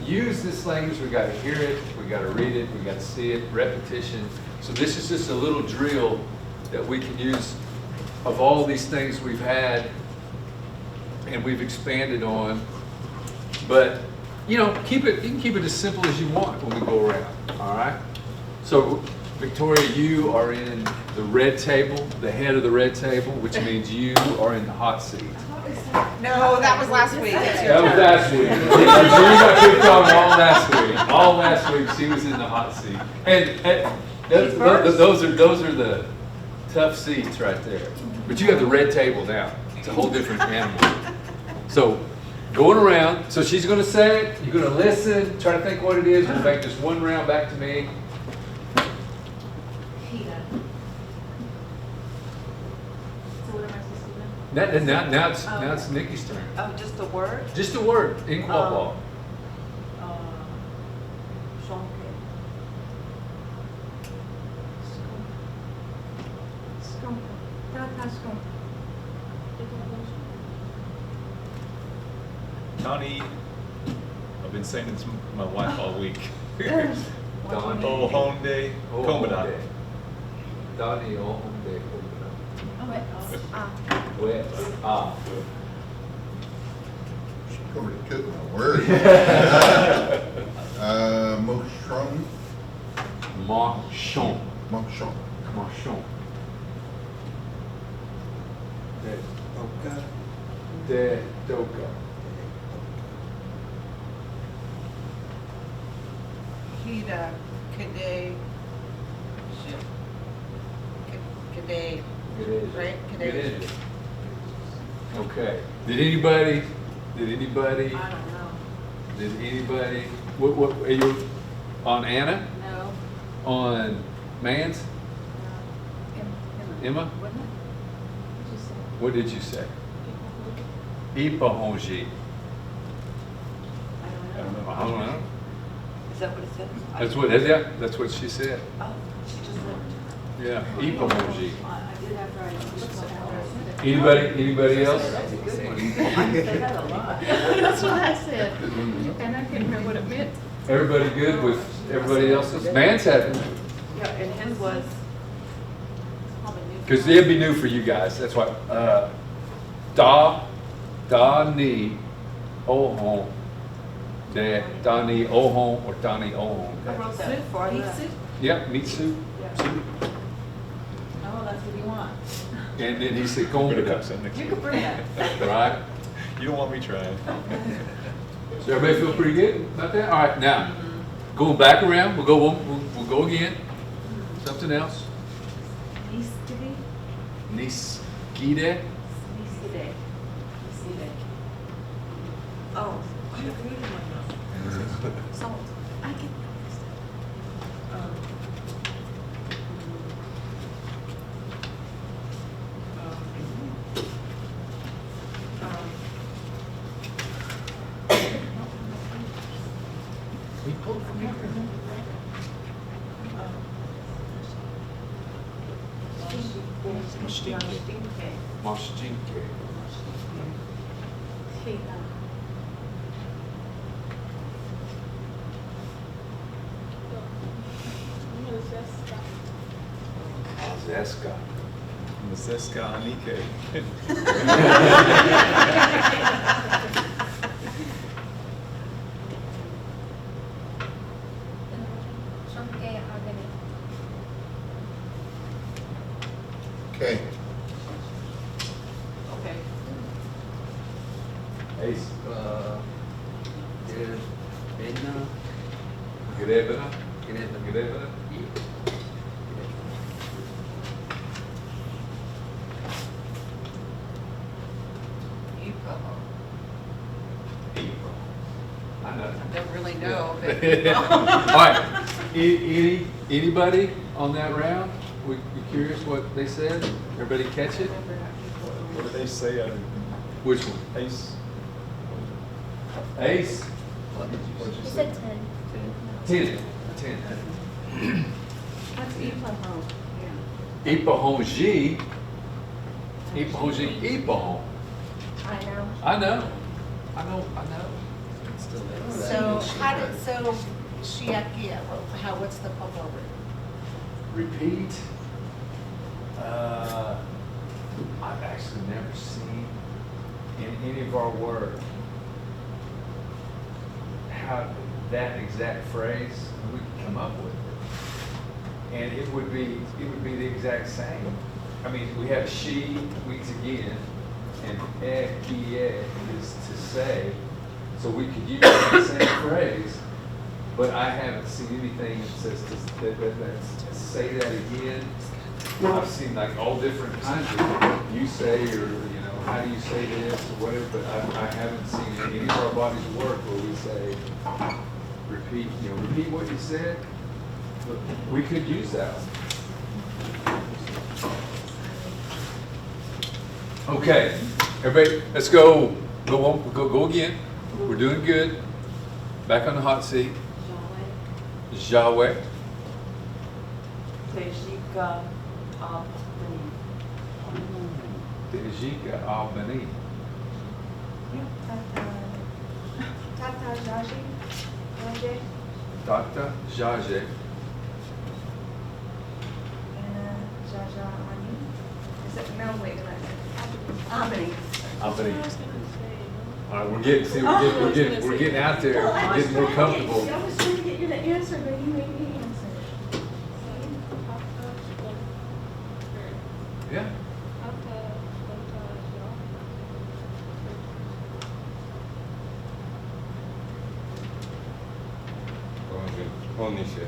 use this language, we got to hear it, we got to read it, we got to see it, repetition. So this is just a little drill that we can use of all these things we've had and we've expanded on. But you know, you can keep it as simple as you want when we go around. All right. So Victoria, you are in the red table, the head of the red table, which means you are in the hot seat. No, that was last week. That was last week. You got picked on all last week. All last week she was in the hot seat. And those are the tough seats right there. But you have the red table now. It's a whole different animal. So going around, so she's going to say it, you're going to listen, try to think what it is, we'll make just one round back to me. Now it's Nikki's turn. Oh, just a word? Just a word in Quapaw. Donnie, I've been saying it to my wife all week. Donnie. Oh, home day, Comadon. Donnie, oh, home day, Comadon. She already took my word. Mochon. Marchon. Mochon. Marchon. O-gah. De Doka. Hida, Kade, Kade, right? Kade. Okay. Did anybody? I don't know. Did anybody? What are you on Anna? No. On Mans? Emma? What did you say? Ipahonji. I don't know. I don't know. Is that what it says? That's what, yeah, that's what she said. Oh, she just looked. Yeah, Ipahonji. I did have to write it. Anybody else? That's a good one. I say that a lot. That's what I said. And I couldn't remember what it meant. Everybody good with everybody else's? Mans had, Yeah, and his was. because it'd be new for you guys, that's why. Ni, Ohon. Dani Ohon or Dani Ohon. I wrote that. Soup for you. Yeah, meat soup. Yeah. Oh, that's what you want. And then he said, I'm "Come gonna with cook us." some next You week. can bring that. Right? You don't want me trying. So everybody feel pretty good about that? All right, now going back around, we'll go again. Something else. Niskide. Oh, I have food in my mouth. Salt. I can. We pulled from here. Moschinke. Zeska. Maseska Anike. Okay. Okay. Ace. Grebena. Grebena. I know. I don't really know, Yeah. but. All right. Anybody on that round? You curious what they said? Everybody catch it? What did they say? Which one? Ace? Ace? What did you You say? said 10. 10. What's Ipahon? Yeah. Ipahonji. Ipahonji. Ipahon. I know. I know. still there. So, Shiakia, what's the Quapaw word? Repeat. I've actually never seen in any of our work how that exact phrase, we could come up with it. And it would be the exact same. I mean, we have she, weeks again, and is to say, so we could use the same phrase, but I haven't seen anything that says to say that again. I've seen like all different kinds of you say, or how do you say this or whatever, but I haven't seen any of our bodies of work where we say repeat what you said. But we could use that one. Okay, everybody, let's go again. We're doing good. Back on the hot seat. Yahweh. Tejika Albany. Tata Jaji, Tata Jaje. and Jaja Ani. Is it, no, wait, Albany. Albany. All right, we're getting out there. We're getting more comfortable. I was trying to get you the answer, but you made me answer. Yeah. Onishe.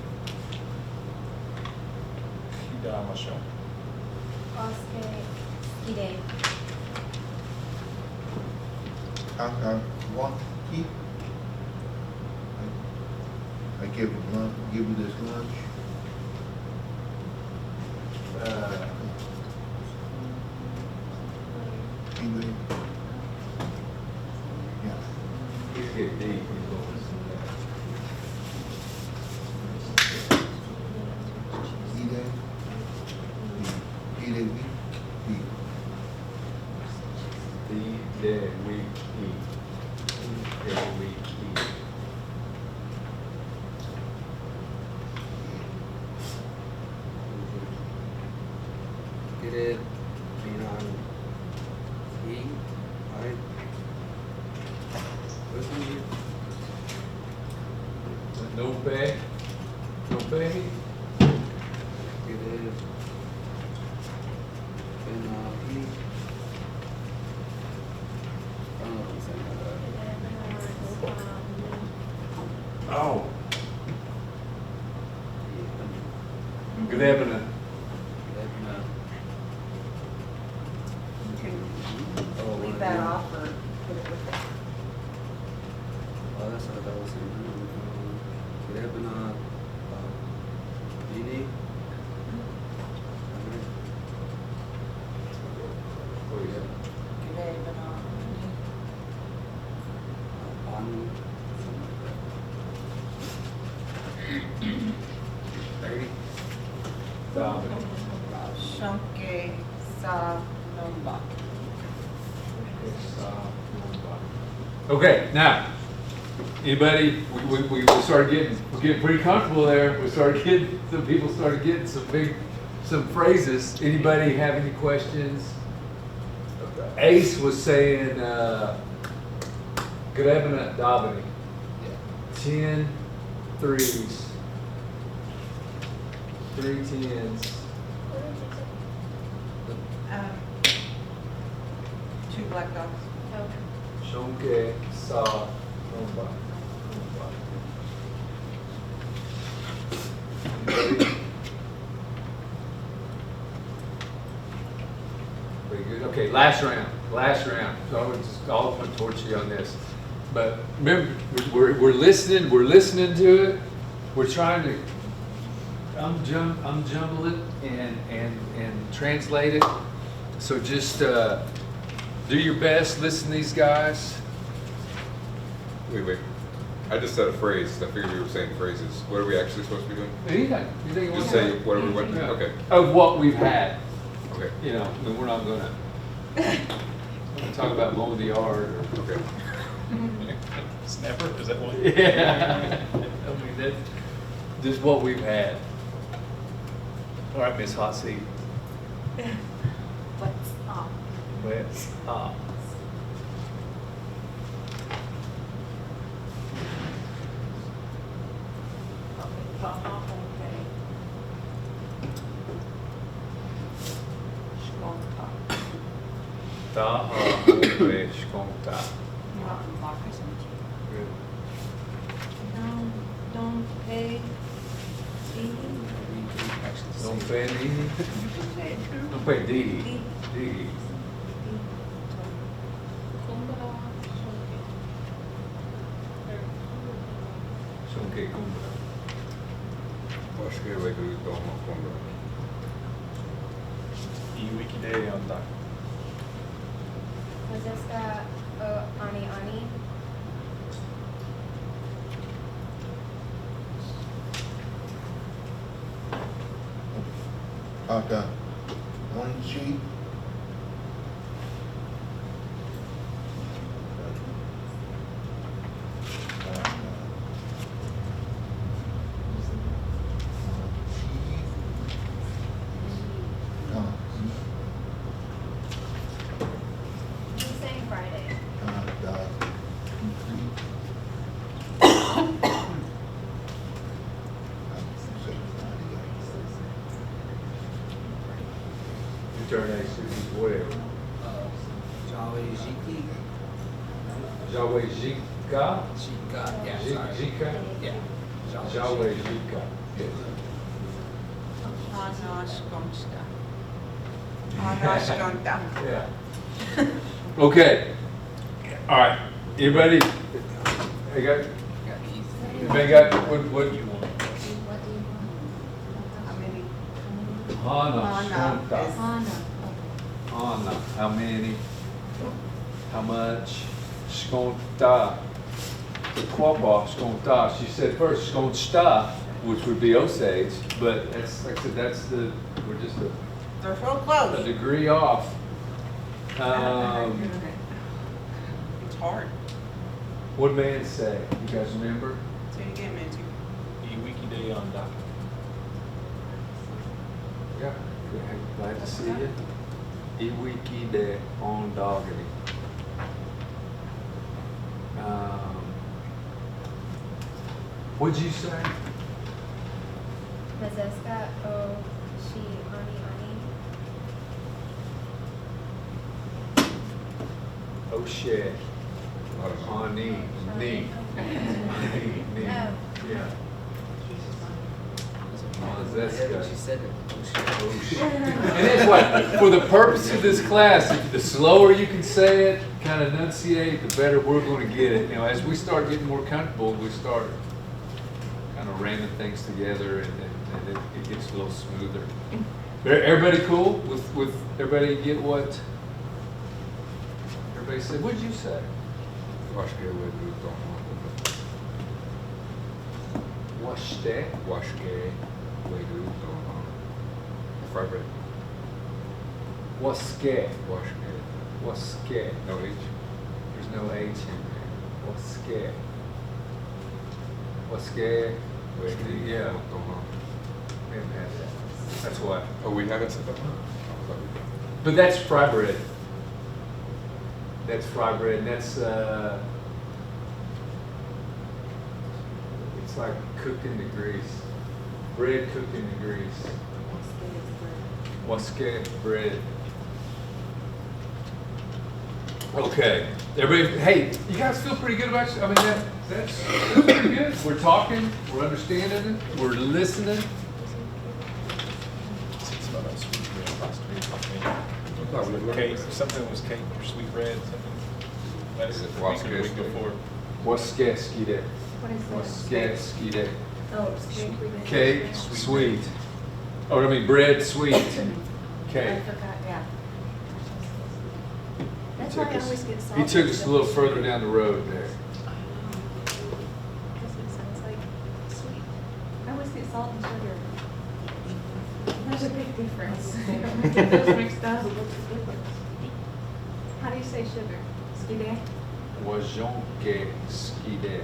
Hidamasho. Waki. I give you this lunch. Anyway. Yeah. He's getting deep. Get it, being on E, right? Listen here. No pay. No pay. Get it. And E. I don't know if I'm saying that. Oh. Good evening. Leave that off or put it with it? Oh, that's what I was saying. Get up and Genie. Oh, yeah. Banu. Something like that. Shonke sa nomba. Okay, now, anybody, we started we're getting pretty comfortable there. Some people started getting some phrases. Anybody have any questions? Ace was saying, good evening, Dobby. 10 threes. 3 10s. 2 black dogs. Shonke sa nomba. Pretty good. Okay, last round. So I would just all put towards you on this. But remember, we're listening to it. We're trying to unjumble it and translate it. So just do your best, listen to these guys. Wait. I just said a phrase. I figured we were saying phrases. What are we actually supposed to be doing? Anything you want Just to say whatever we went. Yeah. Okay. Of what we've had. Okay. We're not gonna talk about mowing the yard or Okay. Snapper, is that one? Yeah. I mean, that's just what we've had. All right, Miss Hot Seat. What's up? Let's up. Taha ove shkonta. Don't pay. Don't pay Didi. Don't pay Didi. Didi. Shonke kumbra. Washke Wegu Domo Kondo. Iwikide on that. Mazeska Ani Ani. Aka, one sheet. He's saying Friday. International, whatever. Jolly Jiki. Yahweh Jika. Jika, yeah, sorry. Jika. Yeah. Yahweh Jika. Yes. Yeah. Okay. All right. Everybody, I got, everybody got what you want? What do you want? How many? Hana, Shkonta. Hana. Hana, how many? How much? Shkonta. The Quapaw, Shkonta. She said first Shkonta, which would be Osage, but that's, like I said, that's the, we're just They're so a close. degree off. It's hard. What man say? You guys remember? Say it again, Minty. Iwikide on that. Yeah. Glad to see you. Iwiki de on Doggity. What'd you say? Mazeska O Shi Ani Ani. Oh shit. Ani, knee. Knee. No. Yeah. Yeah, she said it. Oh, shit. And that's why, for the purpose of this class, the slower you can say it, kind of enunciate, the better we're going to get it. You know, as we start getting more comfortable, we start kind of ramming things together, and it gets a little smoother. Everybody cool with everybody get what everybody said? What'd you say? Washke Wegu Domo Kondo. Washte. Washke Wegu Domo. Fry bread. Waske. Washke. Waske. No H. There's no H in there. Waske. Waske. Wegu Yeah. Domo. We haven't had that. That's why. Oh, we haven't said that one? I thought we did. But that's fry bread. That's fry bread, and that's it's like cooked in the grease. Bread cooked in the grease. Waske bread. Okay. Everybody, hey, you guys feel pretty good about I mean, that's pretty good. We're talking, we're understanding it, we're listening. It's about a sweet bread last week. I thought we learned Cake, that. something was cake or sweet bread, something. That's Is it the week or the week Waske? before. Waske skide. What is Waske skide. Oh, it's cake. we did. Cake, sweet. Oh, I mean bread, sweet, I cake. forgot, yeah. That's Took why I us- always get salt. He took us a little further down the road there. That's what it sounds like, sweet. I always get salt and sugar. There's a big difference. Get those mixed up. How do you say sugar? Skidoo? Wajonke skide.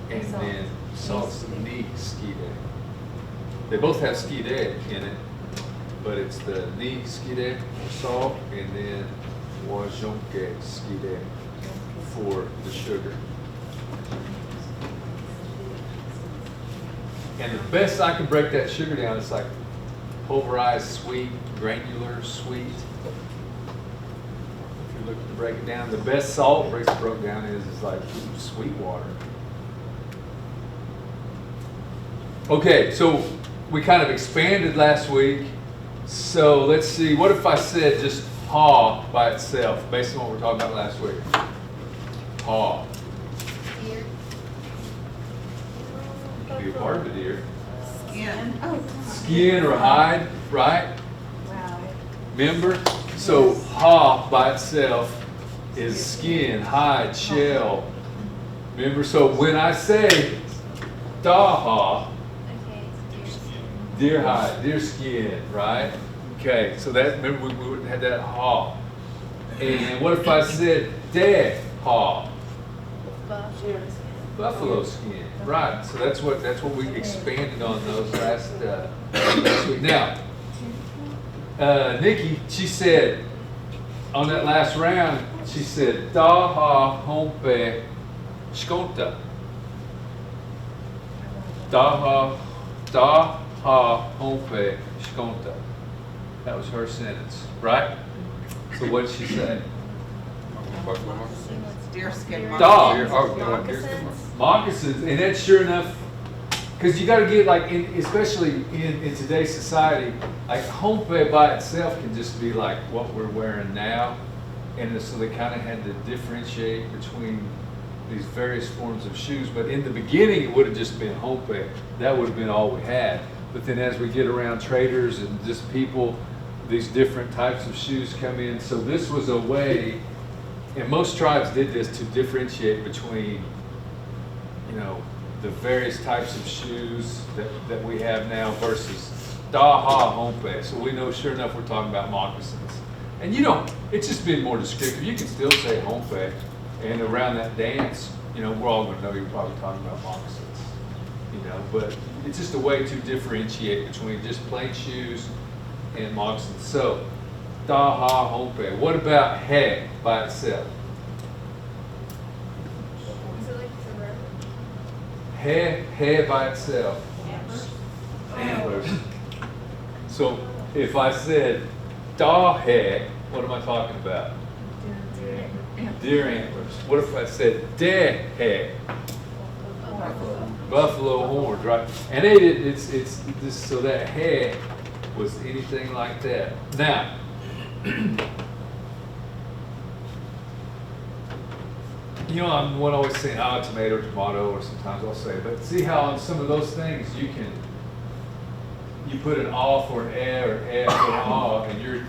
And then salt's ni skide. They both have skide in it, but it's the ni skide for salt, and then wajonke skide for the sugar. And the best I can break that sugar down, it's like pulverized sweet, granular sweet. If you're looking to break it down, the best salt broke down is like sweet water. Okay, so we kind of expanded last week. So let's see, what if I said just haw by itself, based on what we were talking about last week? Haw. Deer. Be a part of a deer. Skin. Oh, Skin or hide, right? wow. Remember? So haw by itself is skin, hide, shell. Remember? So when I say dahaw, Okay, it's deer hide, deer skin, right? Okay, so that, remember we had that haw. And what if I said haw? Buffalo skin, right? So that's what we expanded on those last week. Now, Nikki, she said on that last round, she said daha hompe skonta. Daha hompe skonta. That was her sentence, right? So what did she say? Buffalo mark? Deerskin. Dog. Moccasins. Moccasins, and that's sure enough, because you got to get like, especially in today's society, like hompe by itself can just be like what we're wearing now, and so they kind of had to differentiate between these various forms of shoes. But in the beginning, it would have just been hompe. That would have been all we had. But then as we get around traders and just people, these different types of shoes come in. So this was a way. And most tribes did this to differentiate between, you know, the various types of shoes that we have now versus daha hompe. So we know sure enough we're talking about moccasins. And you don't, it's just been more descriptive. You can still say hompe, and around that dance, you know, we're all going to know you're probably talking about moccasins, you know, but it's just a way to differentiate between just plain shoes and moccasins. So, daha hompe. What about he by itself? Is it like the road? He by itself. Antlers. So if I said da he, what am I talking about? Deer antlers. What if I said de he? Buffalo horns, right? And they did, it's just so that he was anything like that. Now, you know, I'm one always saying, tomato, tomato, or sometimes I'll say, but see how on some of those things you put an aw for an or for an aw, and you're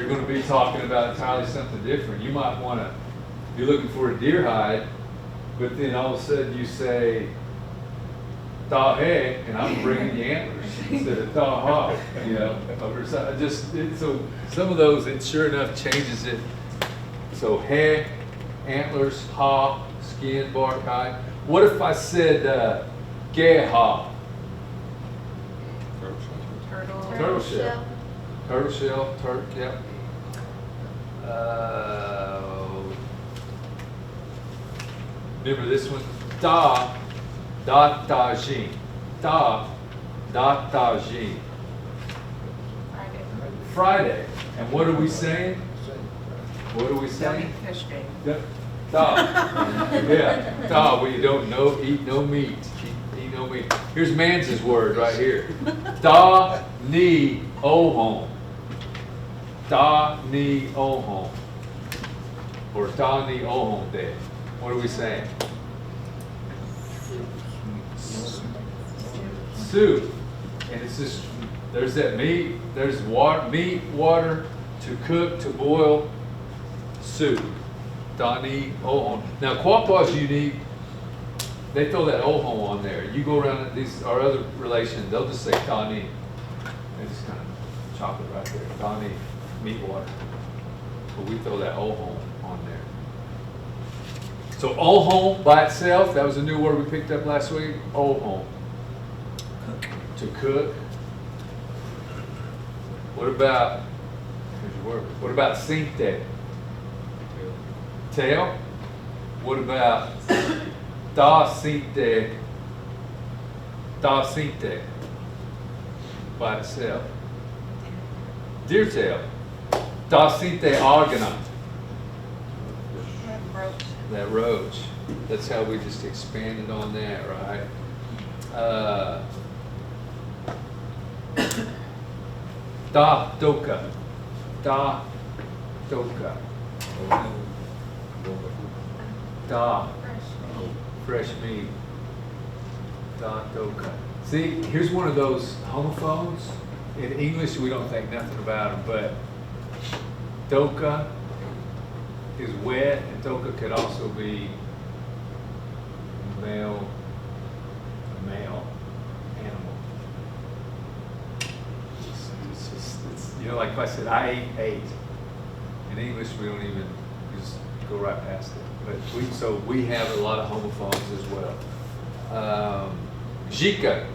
going to be talking about entirely something different. You might want to be looking for a deer hide, but then all of a sudden you say da he, and I'm bringing the antlers instead of da ha, you know. So some of those, it sure enough changes it. So he, antlers, ha, skin, bark, hide. What if I said ge-ha? Turtle shell. Turtle shell, yep. Remember this one? Da jin. Da jin. Friday. And what are we saying? What are we saying? Fish game. Da. Yeah. Da, where you don't eat no meat. Eat no meat. Here's Mans's word right here. Da ni ohon. Da ni ohon. Or da ni ohon de. What are we saying? Soup. And it's just, there's that meat, there's meat, water, to cook, to boil, soup. Dani ohon. Now Quapaw's unique. They throw that ohon on there. You go around our other relations, they'll just say Dani. They just kind of chop it right there. Dani, meat water. But we throw that ohon on there. So ohon by itself, that was a new word we picked up last week. Ohon. To cook. What about, here's your word. What about sinte? Tail. What about da sinte? Da sinte by itself. Deer tail. Da sinte argana. Roach. That roach. That's how we just expanded on that, right? Da doka. Da doka. Da. Fresh meat. Da doka. See, here's one of those homophones. In English, we don't think nothing about them, but doka is wet, and doka could also be male animal. It's you know, like if I said, I ate. In English, we don't even, we just go right past it. But we have a lot of homophones as well. Jika,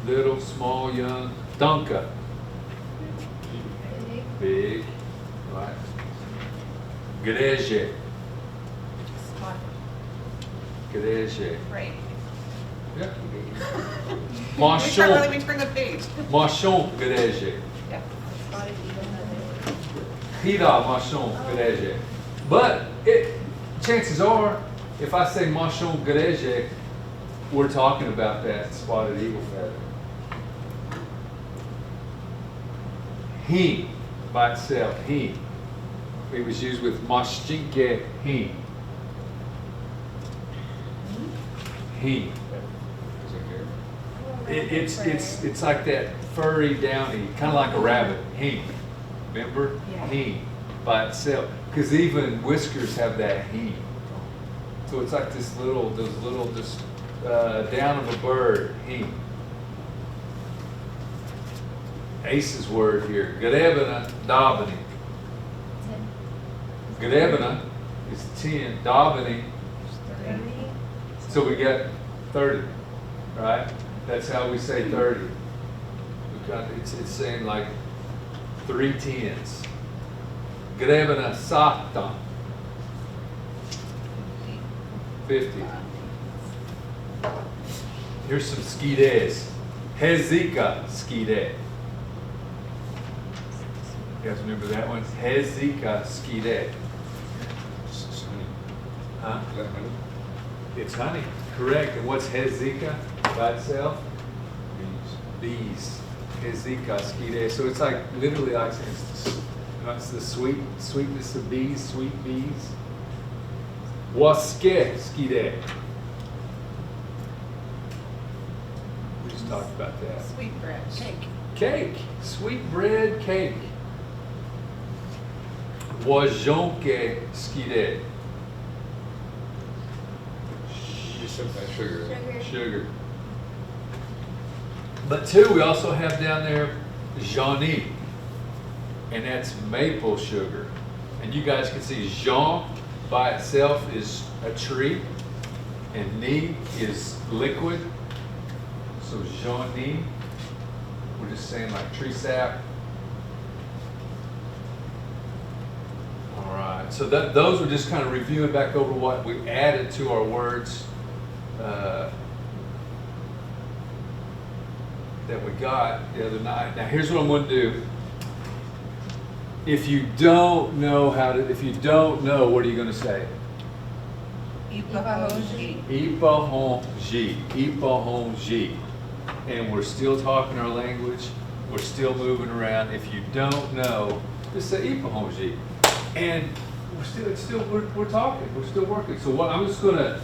little, small, young. Dunka, big, right? Greje, greje. Right. Yeah. We can't really Machon, turn the page. machon, greje. Yeah. Hira machon, greje. But chances are, if I say machon, greje, we're talking about that spotted eagle feather. He, by itself, he. It was used with mashchinke, he. He. It's like that furry, downy, kind of like a rabbit. He. Remember? Yeah. He by itself. Because even whiskers have that he. So it's like this little, just down of a bird. He. Ace's word here. Grebana, davani. Grebana is 10. Davani. So we got 30, right? That's how we say 30. It's saying like 3 10s. Grebana sata. 50. Here's some skides. Hezika skide. You guys remember that one? Hezika skide. Huh? Is that honey? It's honey, correct. And what's hezika by itself? Bees. Hezika skide. So it's like literally like it's the sweetness of bees, sweet bees. Waske skide. We just talked about that. Sweet bread. Cake. Cake, sweet bread cake. Wajonke skide. Sugar. Sugar. But two, we also have down there Jeannie, and that's maple sugar. And you guys can see Jean by itself is a tree, and ni is liquid. So Jeannie, we're just saying like tree sap. All right, so those were just kind of reviewing back over what we added to our words that we got the other night. Now here's what I'm going to do. If you don't know what are you going to say? Ipahonji. Ipahonji. And we're still talking our language. We're still moving around. If you don't know, just say Ipahonji. And we're talking. We're still working. So what I'm just going to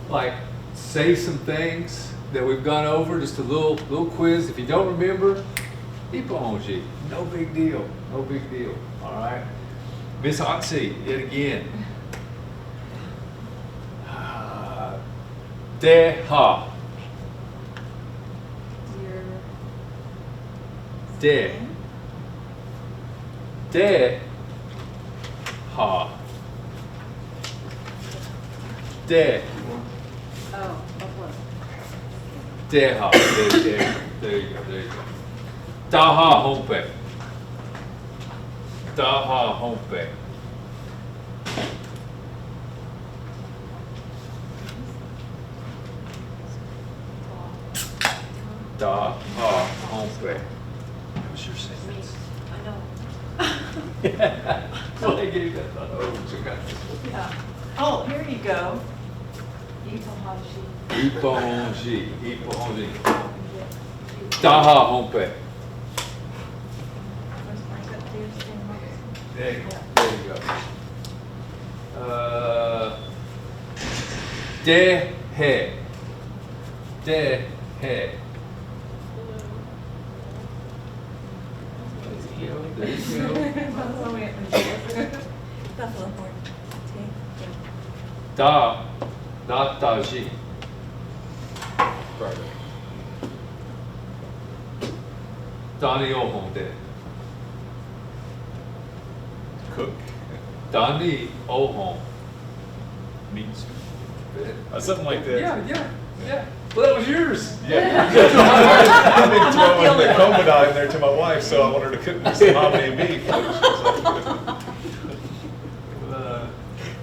like say some things that we've gone over, just a little quiz. If you don't remember, Ipahonji. No big deal. No big deal. All right. Miss Oxy, yet again. Deha. De. De. Ha. De. Oh, what? Deha. There you go. Daha hompe. Daha hompe. Daha hompe. That was your sentence. I know. Well, I gave that thought. Oh, you got this one. Yeah. Oh, here you go. Itohashi. Iponji. Daha hompe. There you go. De he. De he. There you go. Buffalo horn. Da. Nataji. Right. Dani ohonde. Cook. Dani ohon. Meats. Something like that. Yeah. Well, that was yours. Yeah. I've been throwing the komada in there to my wife, so I want her to cook me some hominy and beef.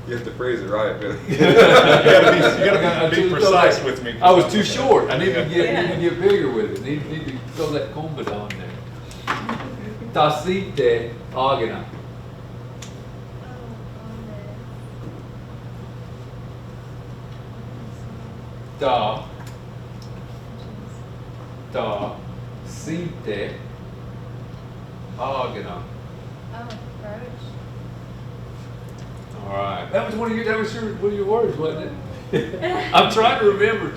You have to phrase it right, Billy. You gotta be precise with me. I was too short. I need to get bigger with it. Need to throw that kombat on there. Tasite agena. Da. Site agena. Oh, roach. All right. That was one of your words, wasn't it? I'm trying to remember.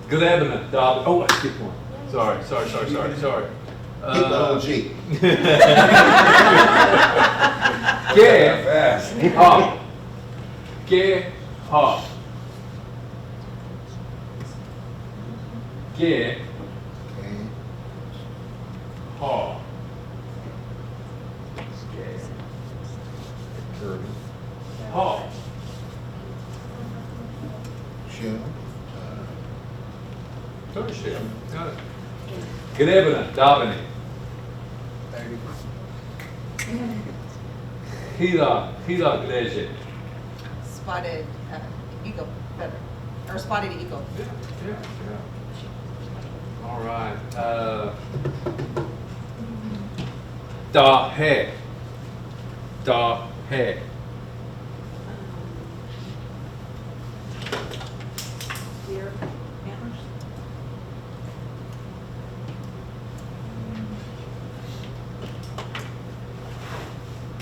Good evening, Dob. Oh, I skipped one. Sorry. O-G. Get Fast. ha. Get ha. Get Okay. ha. Ha. Shell. Ownership. Got it. Good evening, Dobby. Hila Gleje. Spotted eagle feather, or spotted eagle. Yeah. All right. Da he. Deer antlers.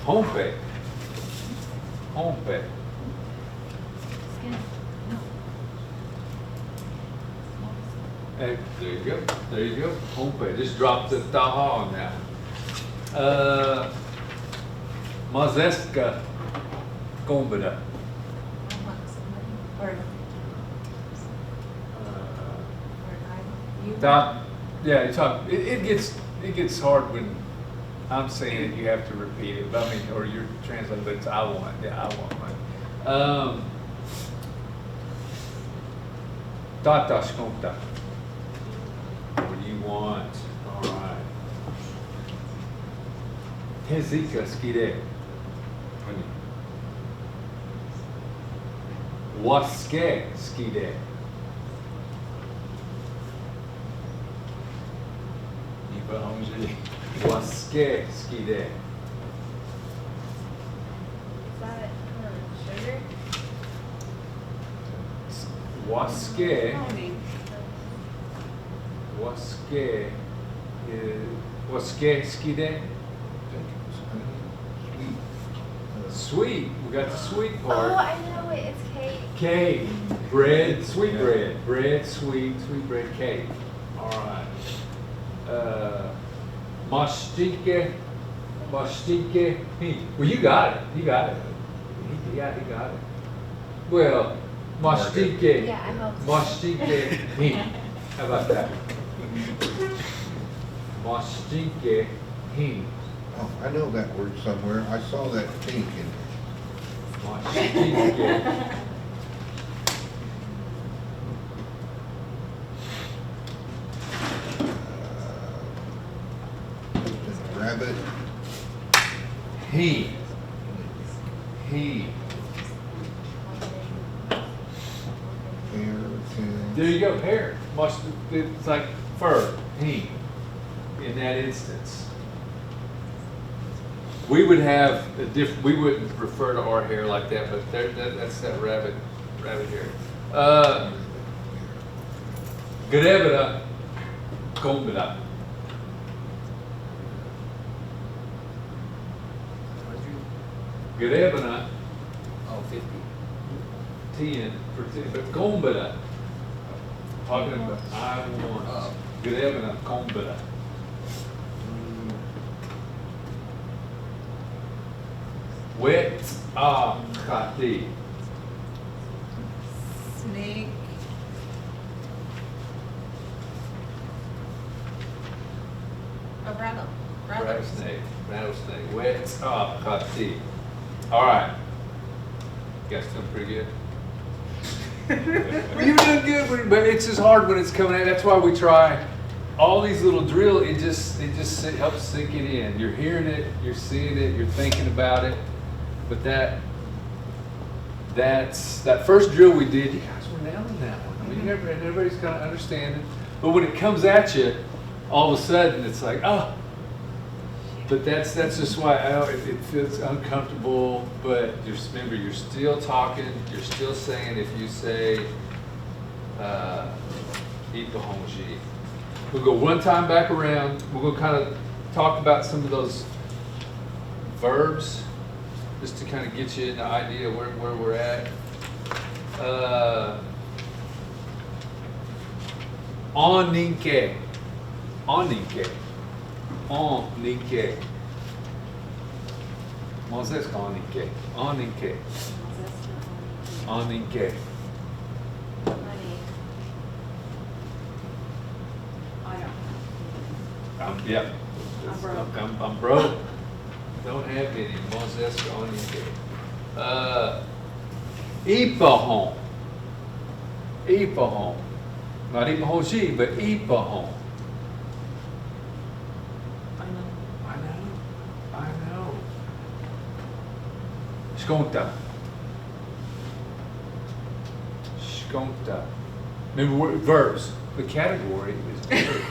Hompe. Skin. No. Hey, there you go. Hompe. Just drop the taha on that. Mazeska Kombada. Or Yeah, you talk. It gets hard when I'm saying it. You have to repeat it. But I mean, or you're translating. But it's I want. Yeah, I want one. Tata Shkomta. What do you want? All right. Tezika Skide. Waske Skide. Waske Skide. is that sugar? Waske. Honey. Waske Skide. Sweet. We got the sweet Oh, part. I know it. It's cake. Cake. Bread. Sweet bread. Bread. Sweet bread. Cake. All right. Mashtike. Well, you got it. He got it. Well, mashtike. Yeah, I hope so. Mashtike. How about that? Mashtike. Oh, I know that word somewhere. I saw that pink in Skiatook. Rabbit. He. Hair. There you go, hair. It's like fur, he, in that instance. We would have we wouldn't refer to our hair like that, but that's that rabbit hair. Grebera, kombera. Grebera, Oh, 50. 10, but kombera. Talking about I want. Grebera, kombera. Wet kati. Snake. A Rattlesnake. Wet kati. All right. You guys doing pretty good? You're doing good, but it's just hard when it's coming out. That's why we try all these little drills. It just helps sink it in. You're hearing it, you're seeing it, you're thinking about it. But that first drill we did, you guys were nailing that one. I mean, everybody's kind of understanding. But when it comes at you, all of a sudden it's like, oh. But that's just why it feels uncomfortable. But just remember, you're still talking. You're still saying. If you say "ipahonji," we'll go one time back around. We're going to kind of talk about some of those verbs, just to kind of get you an idea where we're at. Oninke. Mozes oninke. Yep. I'm broke. Don't have any. Mozes oninke. Ipahon. Not ipahonji, but ipahon. I know. Skonta. Remember verbs. The category is verbs.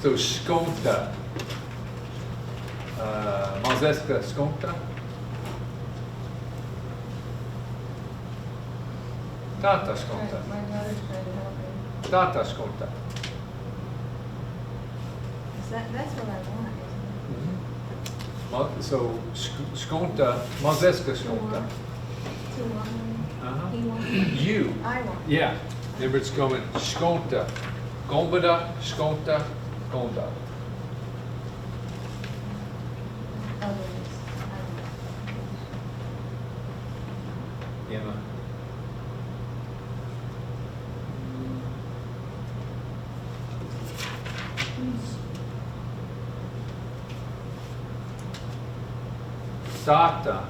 So skonta. Mazeska skonta. Tata skonta. My daughter's trying to help me. Tata skonta. That's what I want, isn't So skonta, mazeska skonta. it? To want Uh-huh. He wants You. I want. Yeah. Remember it's going skonta. Gombada, skonta, gonda. Others. Emma. Tata,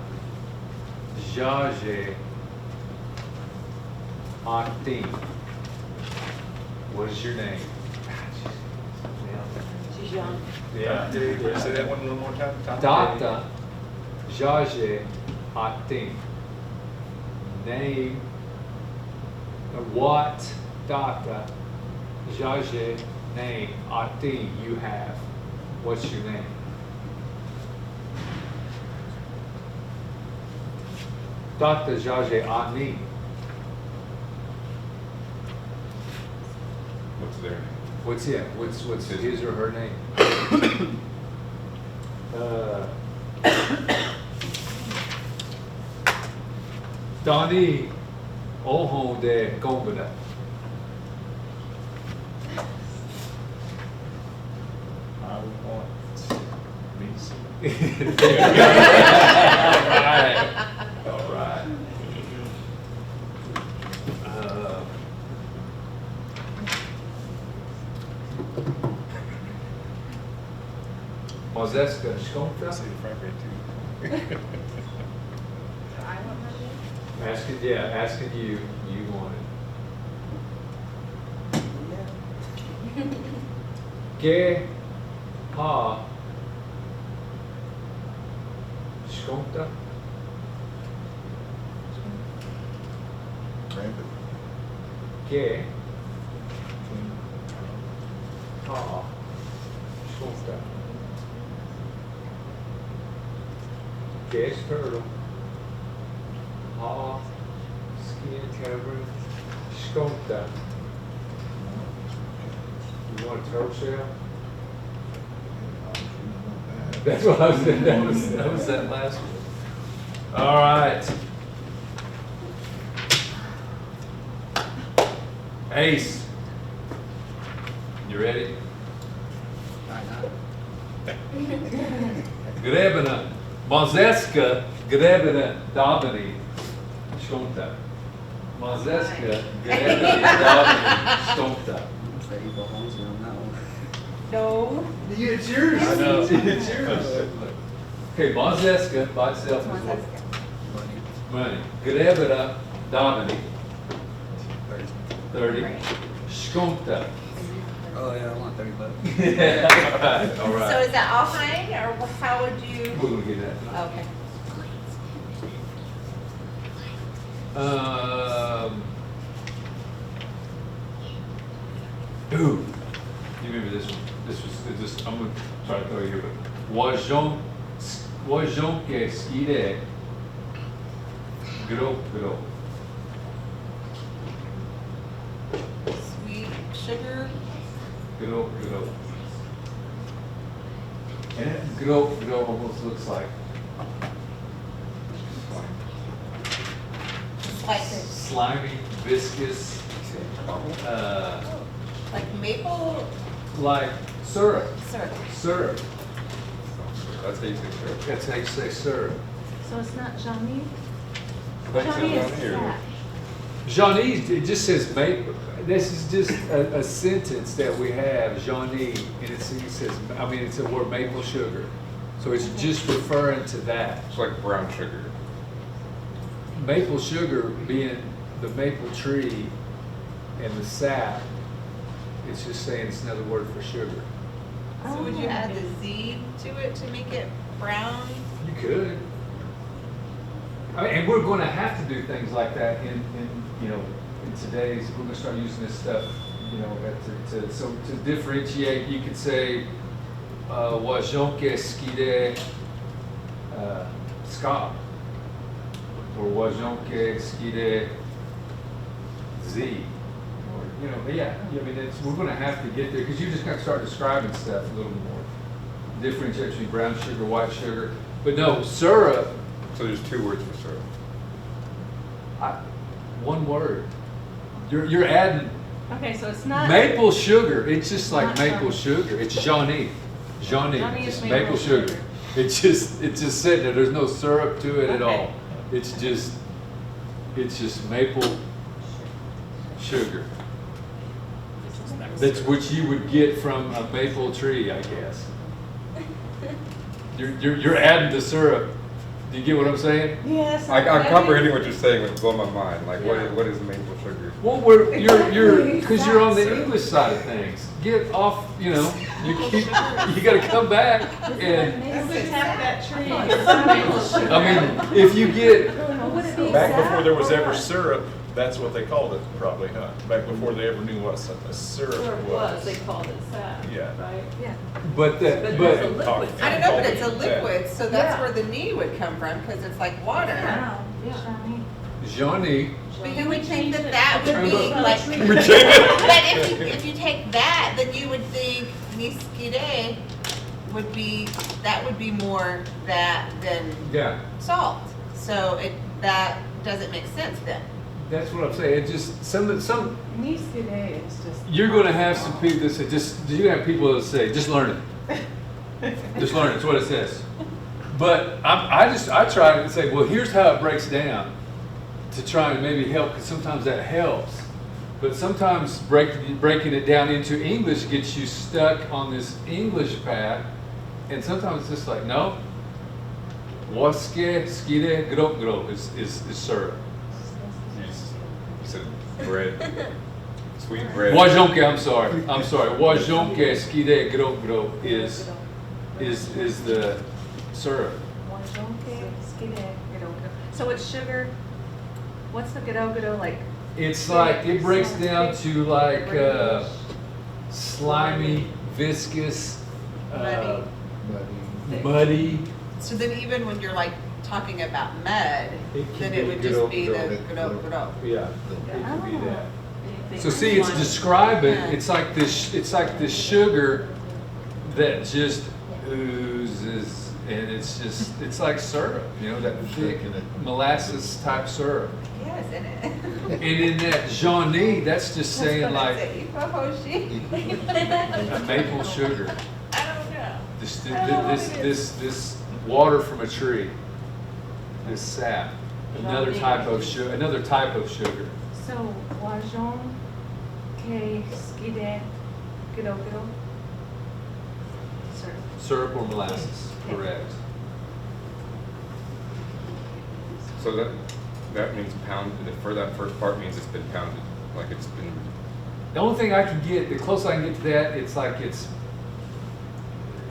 Jage, Auntie. What is your name? She's young. Yeah. Say that one a little more time. Tata, Jage, Auntie. Name, what data, Jage, name, Auntie you have. What's your name? Dr. Jage Ani. What's their name? What's his or her name? Donnie Oho de Gombada. I want me some. All right. Mozeska Shkonta. See the front grade too. Asking you, you want it. Que ha Shkonta? Rabbit. Que ha Shkonta? Que es turtle? Ha skin cavern Shkonta? You want a turtle shell? That's what I was saying. That was that last one. All right. Ace. You ready? Grebena. Mazeska grebena dabani. Shkonta. Mazeska grebena dabani. Shkonta. So you go home, so on that one. No. It's yours. I know. It's yours. Okay, Mazeska by itself is what? Money. Money. Grebena dabani. 30. Shkonta. Oh, yeah, I want $30. Yeah, all So right. is that offline, or how would you? We're gonna get that. Okay. Ooh, you remember this one? This I'm gonna try to throw you here, but wajon que skide gro. Sweet sugar. Gro. And gro almost looks like Like slimy, viscous, like maple like syrup. syrup. That's how you say syrup. That's how you say syrup. So it's not Johnny? That's Johnny down is here. fat. Johnny, it just says maple. This is just a sentence that we have, Johnny, and it says, I mean, it's the word maple sugar. So it's just referring to that. It's like brown sugar. Maple sugar being the maple tree and the sap, it's just saying it's another word for sugar. So would you add the Z to it to make it brown? You could. I mean, and we're going to have to do things like that in today's. We're going to start using this stuff, to differentiate. You could say wajonke skide ska, or wajonke skide z, or I mean, we're going to have to get there because you just got to start describing stuff a little more. Differentiate between brown sugar, white sugar, but no syrup. So there's 2 words for syrup. One word. You're adding Okay, so it's not. maple sugar. It's just like Not maple Johnny. sugar. It's Johnny. Johnny is Just maple maple sugar. sugar. It's just sitting there. There's no syrup to it at Okay. all. It's just maple sugar. That's what you would get from a maple tree, I guess. You're adding the syrup. Do you get what I'm saying? Yes. I'm comprehending what you're saying, it's blowing my mind. Like, Yeah. what is maple sugar? Well, because you're on the English side of things. Get off, you got to come back and, that tree. I mean, if you get, Back before there was ever syrup, that's what they called it, probably, huh? Back before they ever knew what a syrup was. They called it sap. Yeah. Right? Yeah. but But it's a liquid. I don't know, but it's a Yeah. liquid, so that's Yeah. where the knee would come from, because it's like water. Yeah. Johnny, But you would think that would be Change it. like, We but if you take that, then you would think miskide would be more that than yeah, salt. So that doesn't make sense then. that's what I'm saying. It just, some, Miskide is just. you're going to have some people that say, you have people that say, just learn it. Just learn it, it's what it says. But I try to say, well, here's how it breaks down to try and maybe help, because sometimes that helps. But sometimes breaking it down into English gets you stuck on this English path, and sometimes it's just like, no, waske, skide, grop is syrup. bread. Sweet bread. Wajonke, I'm sorry. Wajonke skide gro is the syrup. Wajonke, skide, gado. So it's sugar, what's the gado like? It's like, it breaks down to like slimy, viscous, muddy. So then even when you're like talking about mud, It can then be it would just be the gado. gado. Yeah, it could be that. Oh. So see, it's describing, it's like this sugar that just oozes, and it's like syrup, you know, that thick molasses type syrup. Yes, and it. And in that Johnny, that's just saying like a maple sugar. I don't know. This water from a tree, this sap, another type of sugar. So, wajon, ke, skide, gado. Syrup. Syrup or molasses, Okay. correct. So that means pounded, for that first part means it's been pounded, like it's been, The only thing I can get, the closest I can get to that, it's like it's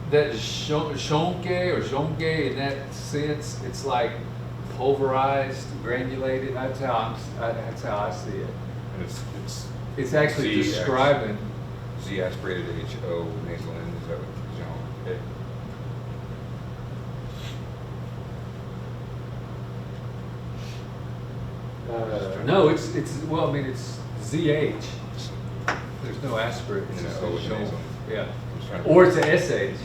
that shonke or jonke in that sense. It's like pulverized, granulated. That's how I see it. and It's actually Z- describing. Z aspirated H-O nasal N, is that what, Jean? No, it's well, I mean it's ZH. There's no aspirate. It's No, just O a with shon- nasal. Yeah. I'm just trying to- Or it's a SH.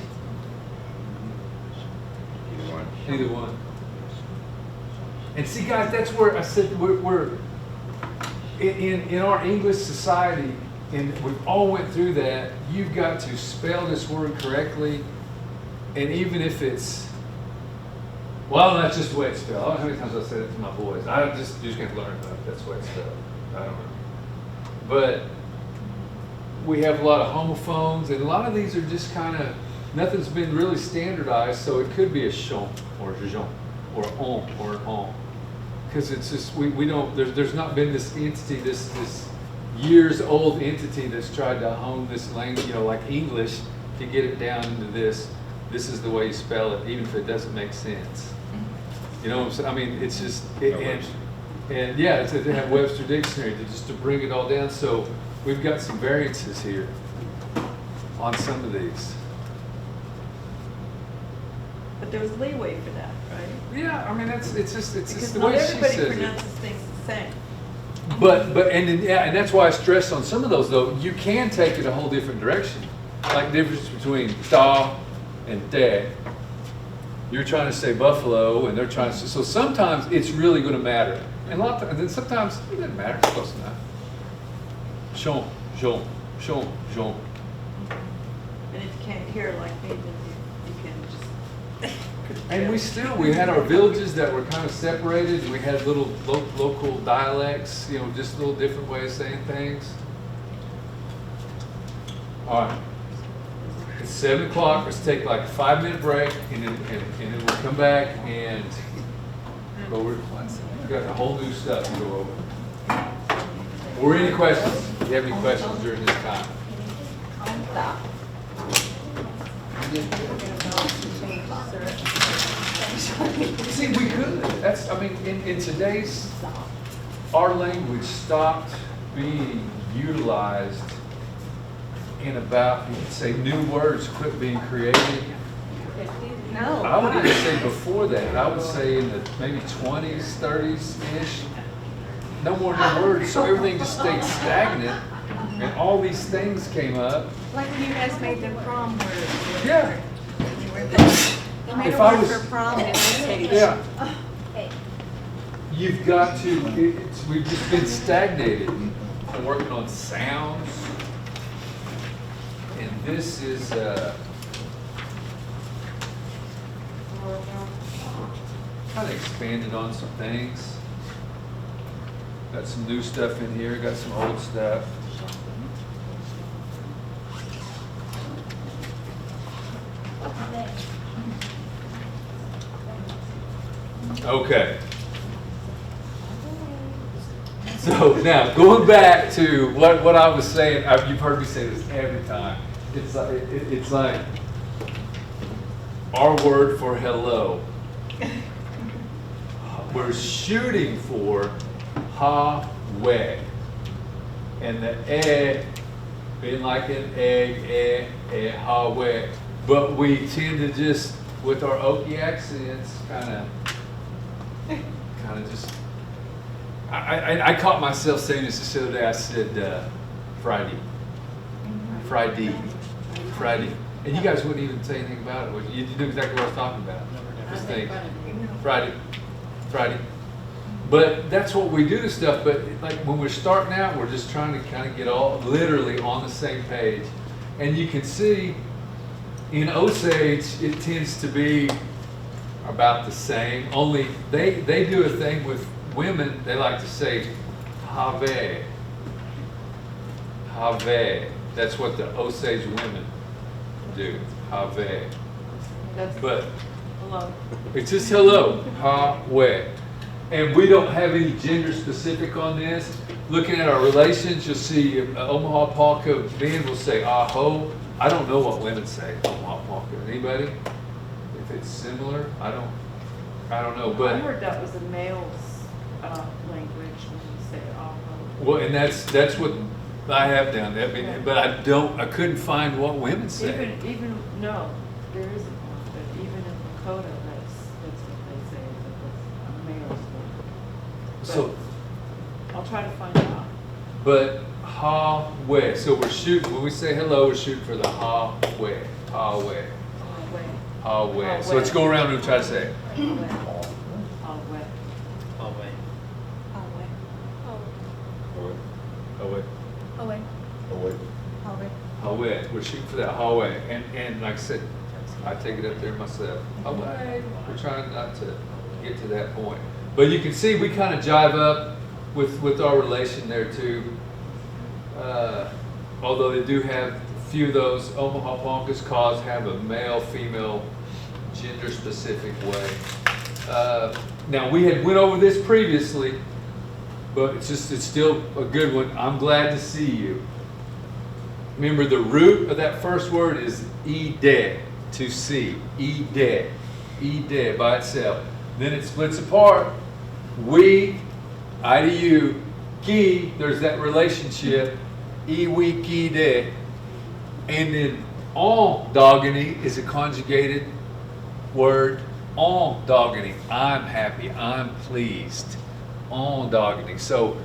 Either one. Either one. And see, guys, that's where I said we're in our English society, and we've all went through that. You've got to spell this word correctly, and even if it's, well, that's just the way it's spelled. I don't know how many times I said it to my boys. You just can't learn that. That's the way it's spelled. I don't know. But we have a lot of homophones, and a lot of these are just kind of, nothing's been really standardized, so it could be a shon or a jean or on or an on. Because it's just, we don't, there's not been this entity, this years old entity that's tried to hone this language, you know, like English, to get it down into this is the way you spell it, even if it doesn't make sense. You know what I'm saying? I mean, it's just, and yeah, it's to have Webster Dictionary to bring it all down. So we've got some variances here on some of these. But there's leeway for that, right? Yeah, I mean, it's just Because the not way she everybody says it. pronounces things the same. And that's why I stress on some of those though. You can take it a whole different direction, like the difference between da and de. You're trying to say buffalo, and they're trying to. So sometimes it's really going to matter, and and then sometimes it doesn't matter. It's close enough. Shon, Jean, Shon, Jean. And if you can't hear like me, then you can just. And we had our villages that were kind of separated. We had little local dialects, you know, just a little different way of saying things. All right. It's 7 o'clock. Let's take like a 5-minute break, and then we'll come back and go over. We've got a whole new stuff to go over. Or any questions? Do you have any questions during this time? See, we could. That's, I mean, in today's, our language stopped being utilized in about, you could say, new words quit being created. No. I would even say before that. I would say in the maybe 20s, 30s-ish. No more new words, so everything just stayed stagnant, and all these things came up. Like when you guys made the prom word. Yeah. You made If a I word was- for prom and it Yeah. You've got to, we've just been stagnated and working on sounds. And this is, kind of expanded on some things. Got some new stuff in here, got some old stuff. Okay. So now, going back to what I was saying, you've heard me say this every time. It's like our word for hello. We're shooting for ha-we. And the being like an egg, ha-we. But we tend to just, with our Okie accents, kind of just, I caught myself saying this the other day. I said Friday. And you guys wouldn't even say anything about it. You knew exactly what I was talking about. Just think, Friday. But that's what we do to stuff. But like when we're starting out, we're just trying to kind of get all literally on the same page. And you can see in Osage, it tends to be about the same. Only they do a thing with women. They like to say have. That's what the Osage women do. Have. That's But hello. it's just hello, ha-we. And we don't have any gender specific on this. Looking at our relations, you'll see Omaha Palka men will say aho. I don't know what women say, Omaha Palka. Anybody? If it's similar, I don't know. But I heard that was a male's language when you say aho. well, and that's what I have down there. But I couldn't find what women say. Even no, there isn't one. But even in Lakota, that's what they say. That it's a male's word. So, I'll try to find out. but ha-we. So we're shooting, when we say hello, we're shooting for the ha-we. Ha-we. Ha-we. So let's go around and try to say it. Ha-we. Ha-we. We're shooting for that ha-we. And like I said, I take it up there myself. Ha-we. We're trying not to get to that point. But you can see we kind of jive up with our relation there too. Although they do have a few of those Omaha Ponkas cause have a male-female gender-specific way. Now we had went over this previously, but it's still a good one. I'm glad to see you. Remember the root of that first word is e-de, to see. E-de. E-de by itself. Then it splits apart. We, I to you, ki, there's that relationship. E-we, ki, de. And then on dogany is a conjugated word. On dogany. I'm happy. I'm pleased. On dogany. So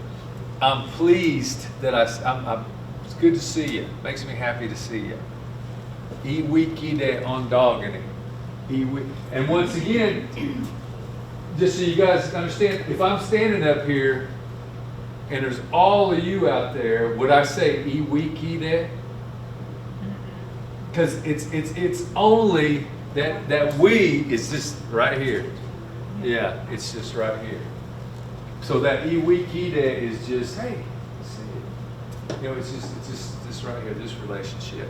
I'm pleased that it's good to see you. Makes me happy to see you. E-we, ki, de, on dogany. And once again, just so you guys understand, if I'm standing up here and there's all of you out there, would I say e-we-ki-de? Because it's only that we is just right here. Yeah, it's just right here. So that e-we-ki-de is just, hey, see it. You know, it's just right here, this relationship.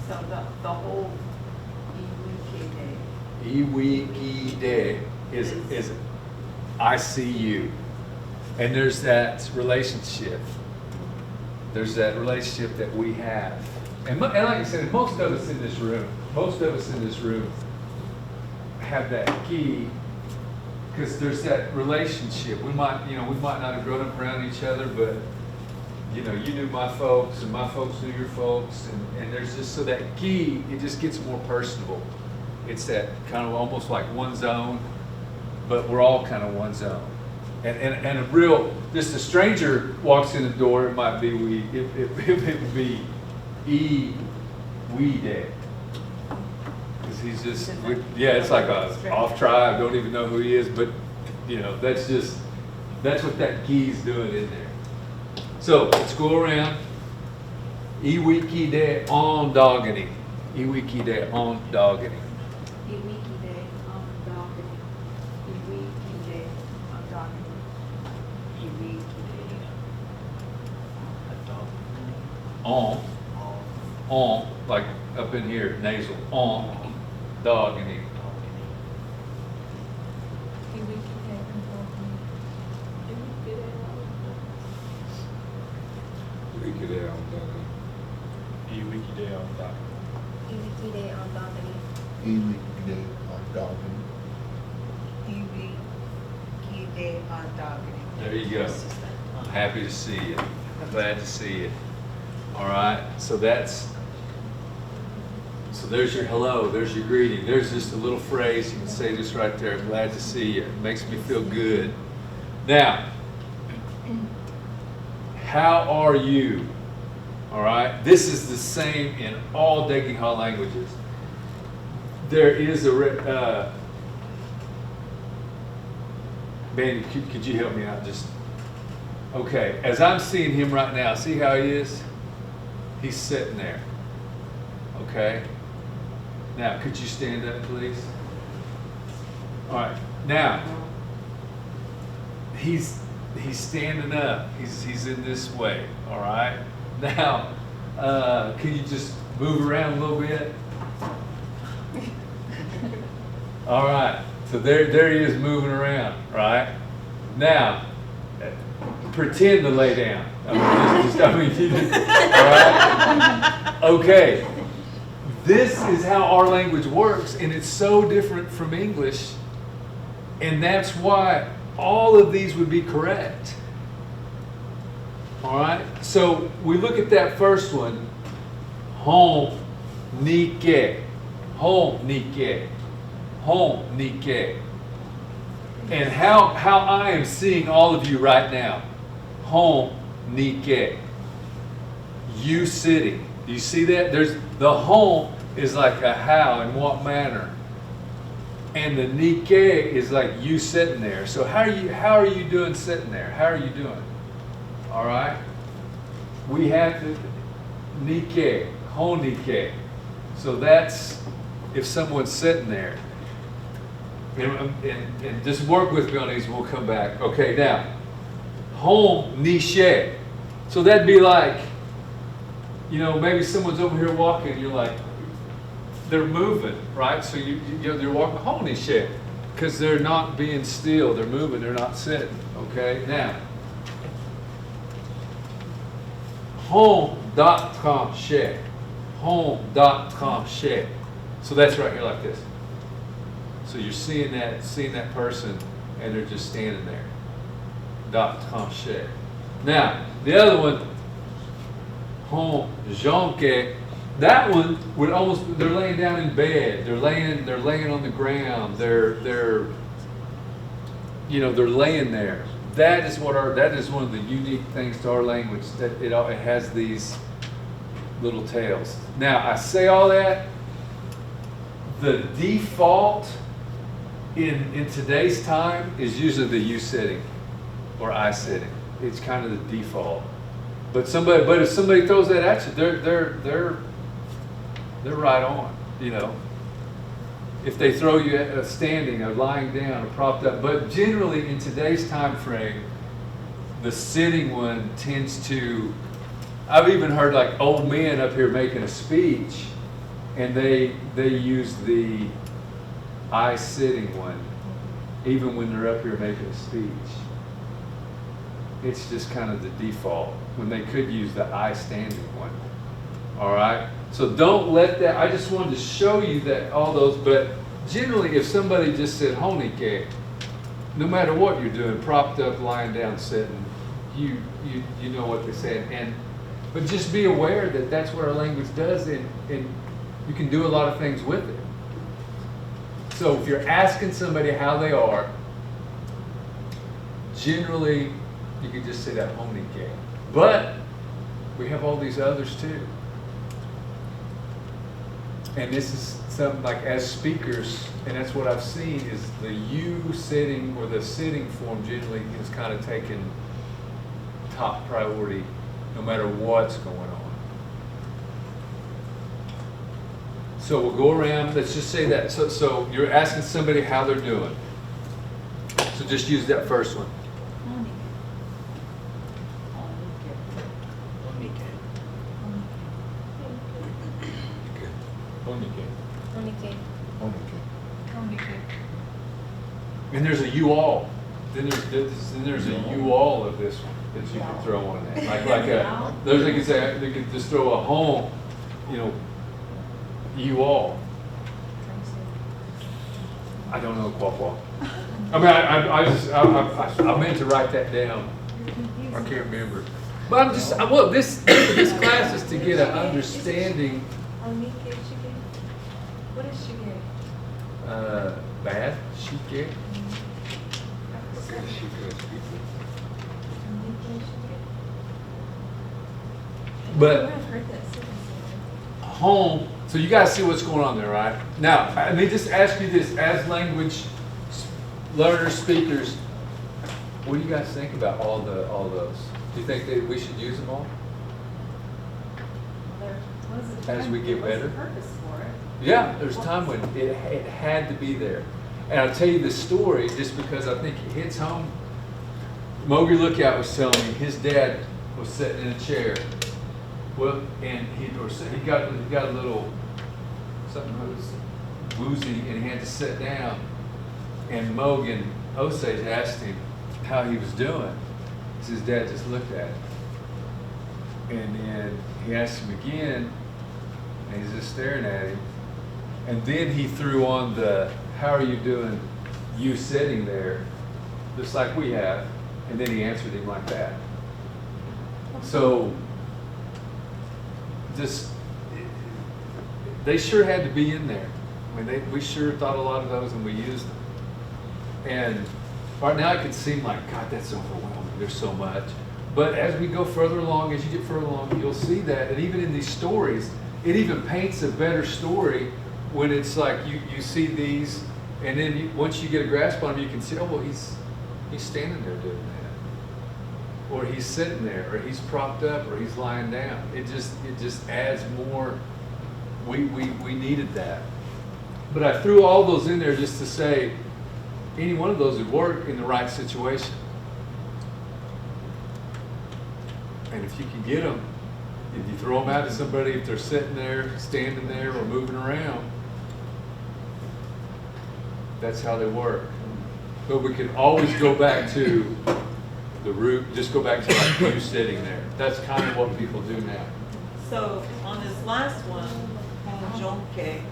So the whole E-we-ki-de is I see you. And there's that relationship. There's that relationship that we have. And like I said, most of us in this room have that key because there's that relationship. We might not have grown up around each other, but you knew my folks and my folks knew your folks, and there's just, so that key, it just gets more personable. It's that kind of almost like one zone, but we're all kind of one zone. And a real, just a stranger walks in the door, it might be it would be we de. Because he's just, it's like a off tribe, don't even know who he is, but that's what that key's doing in there. So let's go around. E-we-ki de on dogany. E-we-ki de on dogany. On, like up in here, nasal, on, dogany. Iwikide on that. Iwikide on Dogany. Ely, Gide, Doggin. Iwikide on Dogany. There you go. I'm happy to see you. Glad to see you. All right, so there's your hello, there's your greeting. There's just a little phrase, you can say this right there, glad to see you. It makes me feel good. Now, how are you? All right, this is the same in all Uga'pah languages. There is a, Manny, could you help me out just? Okay, as I'm seeing him right now, see how he is? He's sitting there. Okay? Now, could you stand up, please? All right. Now, he's standing up. He's in this way. All right? Now, can you just move around a little bit? All right. So there he is moving around, right? Now, pretend to lay down. All right? Okay. This is how our language works, and it's so different from English, and that's why all of these would be correct. All right? So we look at that first one, home, nike, home, nike, home, nike. And how I am seeing all of you right now, home, nike, you sitting. Do you see that? There's the home is like a how, in what manner, and the nike is like you sitting there. So how are you doing sitting there? How are you doing? All right. We have the nike, home nike. So that's if someone's sitting there. And just work with me on these. We'll come back. Okay. Now, home niche. So that'd be like, you know, maybe someone's over here walking, you're like, they're moving, right? So they're walking home and shit, because they're not being still, they're moving, they're not sitting, okay? Now, home.com shit, home.com shit. So that's right here like this. So you're seeing that person, and they're just standing there. .com shit. Now, the other one, home jonque, that one would almost, they're laying down in bed, they're laying on the ground, they're laying there. That is one of the unique things to our language, that it has these little tails. Now, I say all that, the default in today's time is usually the you sitting or I sitting. It's kind of the default. But if somebody throws that at you, they're right on, you know. If they throw you at standing or lying down or propped up, but generally in today's time frame, the sitting one tends to. I've even heard like old men up here making a speech, and they use the I sitting one, even when they're up here making a speech. It's just kind of the default, when they could use the I standing one. All right? So don't let that, I just wanted to show you that all those, but generally if somebody just said honike, no matter what you're doing, propped up, lying down, sitting, you know what they're saying. But just be aware that that's what our language does, and you can do a lot of things with it. So if you're asking somebody how they are, generally you can just say that honike. But we have all these others too. And this is something like as speakers, and that's what I've seen, is the you sitting or the sitting form generally is kind of taken top priority no matter what's going on. So we'll go around, let's just say that. So you're asking somebody how they're doing. So just use that first one. Onike. Honike. Honike. And there's a you all. then there's a you-all of this one that you can throw on that. They could say, they could just throw a home, you know, you-all. I don't know Quapaw. I mean, I meant to write that down. I can't remember. But I'm just, well, this class is to get an understanding. What is shige? Bad, shike. But I've heard that sentence. home, so you guys see what's going on there, right? Now, let me just ask you this, as language learners, speakers, what do you guys think about all those? Do you think that we should use them all? As we get better? What's the purpose for it? Yeah, there's a time when it had to be there. And I'll tell you this story just because I think it hits home. Mogi Lookout was telling me his dad was sitting in a chair. Well, and he got a little something that was woozy, and he had to sit down. And Mogan Osage asked him how he was doing. His dad just looked at him, and then he asked him again, and he's just staring at him. And then he threw on the "How are you doing?" You sitting there, just like we have, and then he answered him like that. So. Just, they sure had to be in there. I mean, we sure thought a lot of those and we used them. And right now it can seem like, God, that's overwhelming. There's so much. But as we go further along, as you get further along, you'll see that. And even in these stories, it even paints a better story when it's like you see these, and then once you get a grasp on them, you can see, oh, well, he's standing there doing that. Or he's sitting there, or he's propped up, or he's lying down. It just adds more. We needed that. But I threw all those in there just to say any one of those would work in the right situation. And if you can get them, if you throw them out to somebody, if they're sitting there, standing there, or moving around, that's how they work. But we can always go back to the root, just go back to like you sitting there. That's kind of what people do now. So on this last one, Jonke,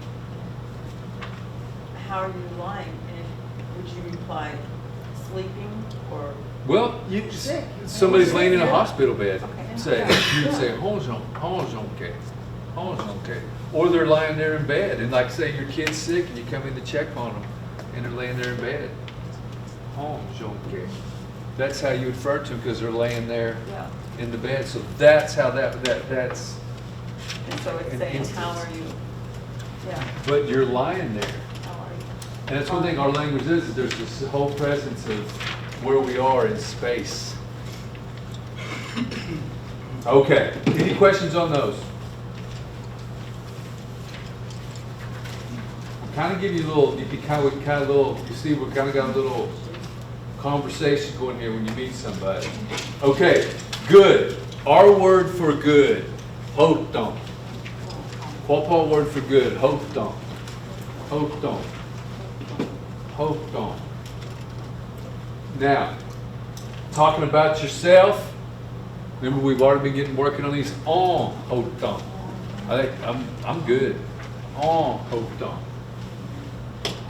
how are you lying? And would you reply sleeping or? Well, somebody's laying in a hospital bed. You would say, honjonke. Or they're lying there in bed, and like say your kid's sick and you come in to check on them, and they're laying there in bed. Honjonke. That's how you refer to them because they're laying there in the bed. So that's how that's. And so it's saying, instance. how are you? Yeah. But you're lying there. How are you? And that's one thing our language is there's this whole presence of where we are in space. Okay, any questions on those? I'll kind of give you a little, you see we kind of got a little conversation going here when you meet somebody. Okay, good. Our word for good, hoton. Quapaw word for good, hoton. Hoton. Hoton. Now, talking about yourself, remember we've already been working on these on hoton. I think I'm good. On hoton.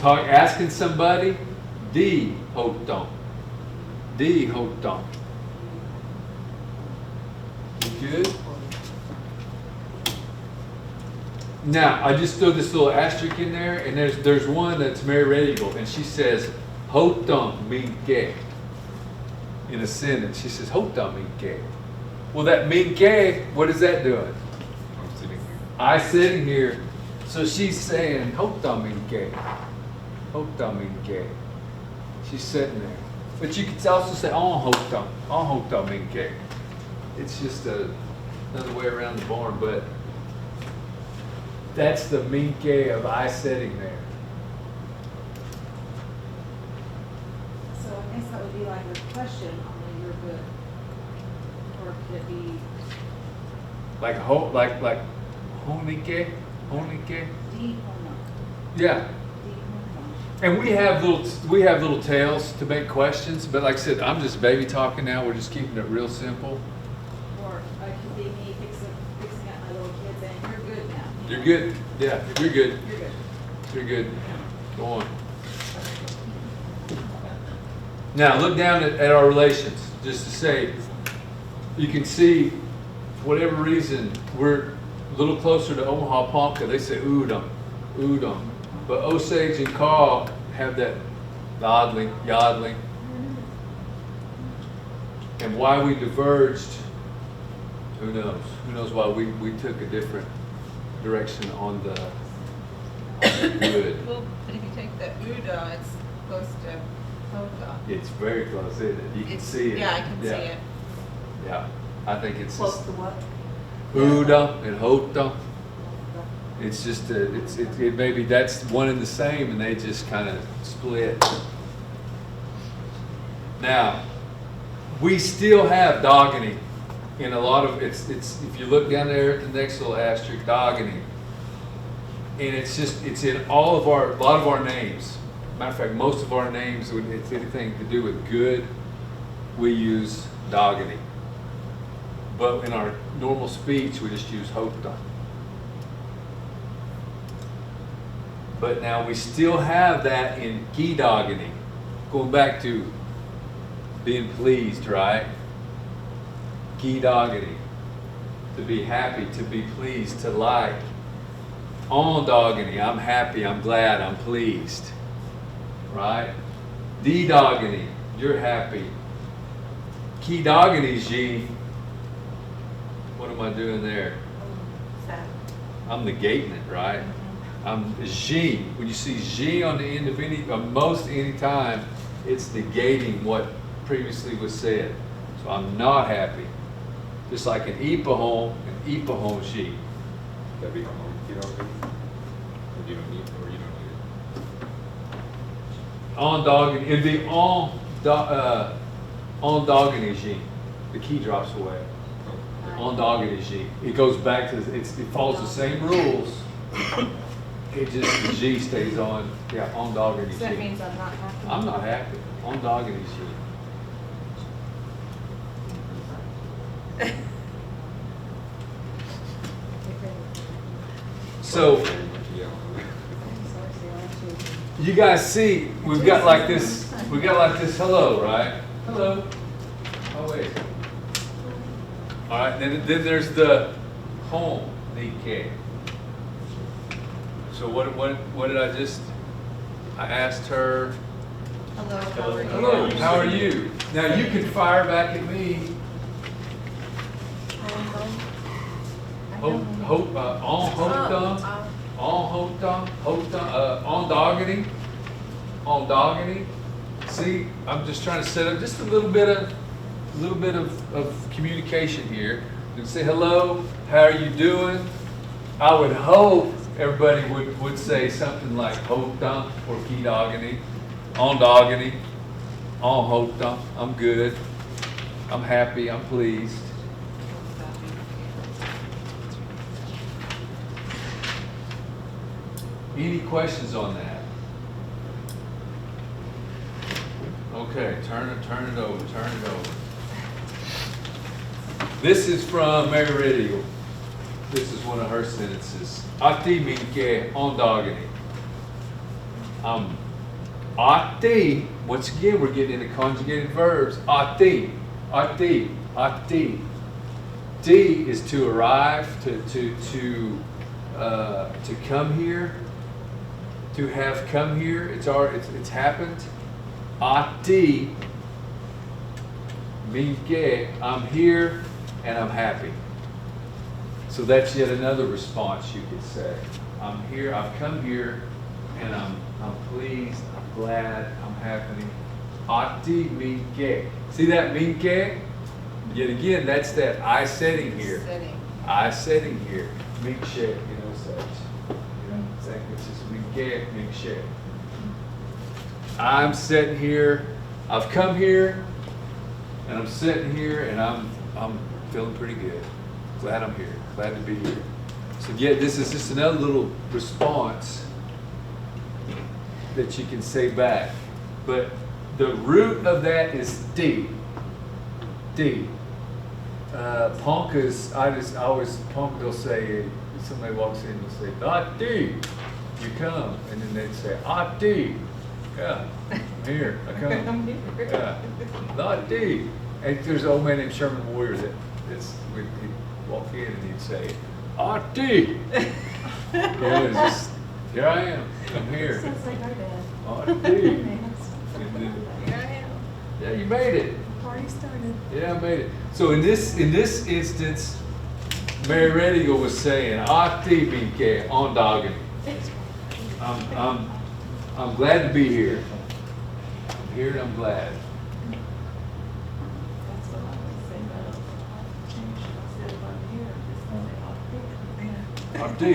Asking somebody, di hoton. Di hoton. You good? Now, I just threw this little asterisk in there, and there's one that's Mary Red Eagle, and she says, hoton minke. In a sentence, she says, hoton minke. Well, that minke, what is that doing? I'm sitting here. I sitting here. So she's saying, hoton minke. Hoton minke. She's sitting there. But you could also say, on hoton minke. It's just another way around the barn, but that's the minke of I sitting there. So I guess that would be like a question, only you're good. Or could it be? Like honike? Honike? Di hono. Yeah. Di hono. And we have little tales to make questions, but like I said, I'm just baby talking now. We're just keeping it real simple. Or it could be me fixing up my little kids saying, you're good now. You're good. Yeah, you're good. You're good. You're good. Go on. Now look down at our relations, just to say, you can see, for whatever reason, we're a little closer to Omaha Ponca. They say Udom, Udom. But Osage and Kaw have that yodeling. And why we diverged, who knows? Who knows why we took a different direction on the wood. Well, if you take the Uda, it's close to O-gah. It's very close, isn't it? You can see it. Yeah, I can see it. Yeah, I think it's Close just to what? Uda and Hota. It's just it maybe that's one and the same, and they just kind of split. Now, we still have Dogany in a lot of it's if you look down there at the next little asterisk, Dogany, and it's in a lot of our names. Matter of fact, most of our names, when it's anything to do with good, we use Dogany. But in our normal speech, we just use Hota. But now we still have that in Gidogany. Going back to being pleased, right? Gidogany. To be happy, to be pleased, to like. Ondogany, I'm happy, I'm glad, I'm pleased. Right? Didogany, you're happy. Kidogany, G. What am I doing there? Sad. I'm negating it, right? I'm G. When you see G on the end of most any time, it's negating what previously was said. So I'm not happy. Just like an Ipahon, G. That'd be home, you know, or you don't need it. On dogging, it'd be on dogging G. The key drops away. On dogging G. It goes back to it follows the same rules. It just the G stays on. Yeah, on dogging G. So that means I'm not happy. I'm not happy. On dogging G. So you guys see, we've got like this hello, right? Hello. Oh wait. All right, then there's the home, Nike. So what did I asked her, Hello, how are you? hello, how are you? Now you can fire back at me. On doggity. See, I'm just trying to set up just a little bit of communication here. You can say hello, how are you doing? I would hope everybody would say something like hota or kidogany, on doggity, on hota, I'm good, I'm happy, I'm pleased. Any questions on that? Okay, turn it over. This is from Mary Riddiel. This is one of her sentences. Ati minke on dogany. Ati, once again, we're getting into conjugated verbs. Ati. D is to arrive, to come here. To have come here, it's happened. Ati minke, I'm here and I'm happy. So that's yet another response you could say. I'm here, I've come here, and I'm pleased, I'm glad, I'm happy. Ati minke. See that minke? Yet again, that's that I setting here. I setting here. Minke, such. I'm sitting here, I've come here, and I'm sitting here, and I'm feeling pretty good. Glad I'm here, glad to be here. So yeah, this is just another little response that you can say back. But the root of that is D. D. Punk is, I always, punk, they'll say, somebody walks in and say, "Not D, you come." And then they'd say, "Ah, D, yeah, I'm here, I come." Yeah, "Not D." And there's an old man named Sherman Warrior he'd walk in and he'd say, "Ah, D." It's just, here I am, I'm here. Sounds like our dad. "Ah, D." And then, Here I am. yeah, you made it. Party started. Yeah, I made it. So in this instance, Mary Red Eagle was saying, "Akti Binke on dogging." I'm glad to be here. I'm here and I'm glad. That's what I would say, but instead of up here, just say up there. Akti.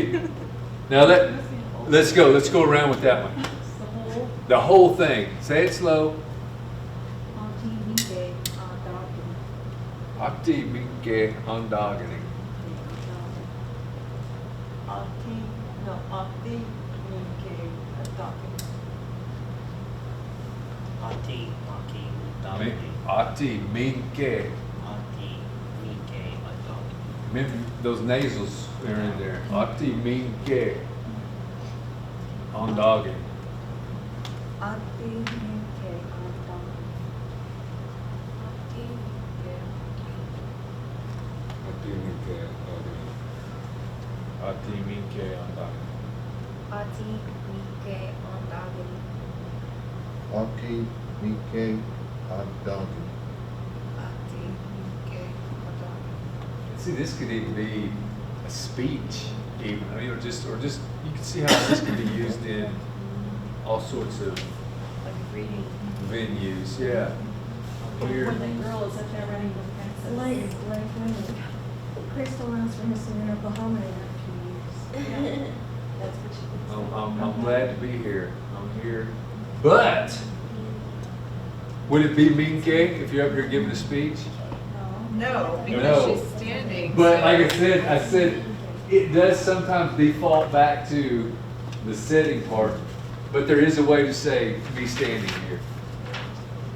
Now let's go around with that one. The whole. The whole thing. Say it slow. Akti Binke on dogging. Ati, Maki, Dami. Akti Binke. Ati, Mike, Adami. Remember those nasals are in there. Akti Binke on dogging. Akti Binke on dogging. Aki, Mike, Adagi. See, this could even be a speech, even. I mean, or just you can see how this could be used in all sorts of Like reading. venues. Yeah. I'm here. When the girl is up there running with pencils. Like when Crystal asked for missing in Oklahoma in 2 years. That's what she did. I'm glad to be here. I'm here. But would it be mean cake if you're up here giving a speech? No, because No. she's standing. But so- like I said it does sometimes default back to the sitting part. But there is a way to say me standing here.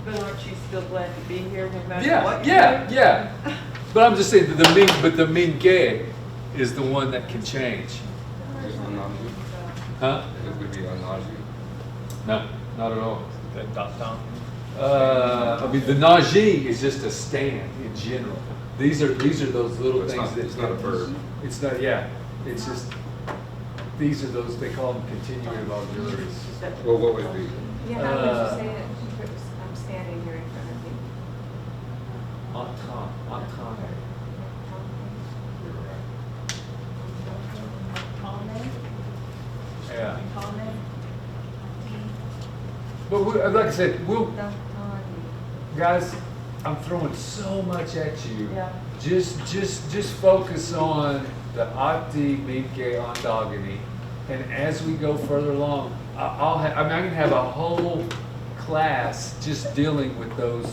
But aren't you still glad to be here no matter Yeah, what you're yeah, doing? yeah. But I'm just saying that the mean gay is the one that can change. Just Anaji? Huh? It would be Anaji. No, not at all. That dot dot. I mean, the naji is just a stand in general. These are those little It's things not- that. it's not a verb. It's not, yeah. It's just, these are those, they call them continuative auxiliaries. Is that- Well, what would it be? Yeah, how would you say it? I'm standing here in front of you. Entame. Yeah. But like I said, guys, I'm throwing so much at you. Yeah. Just focus on the Ati, Minke, Ondogeny, and as we go further along, I can have a whole class just dealing with those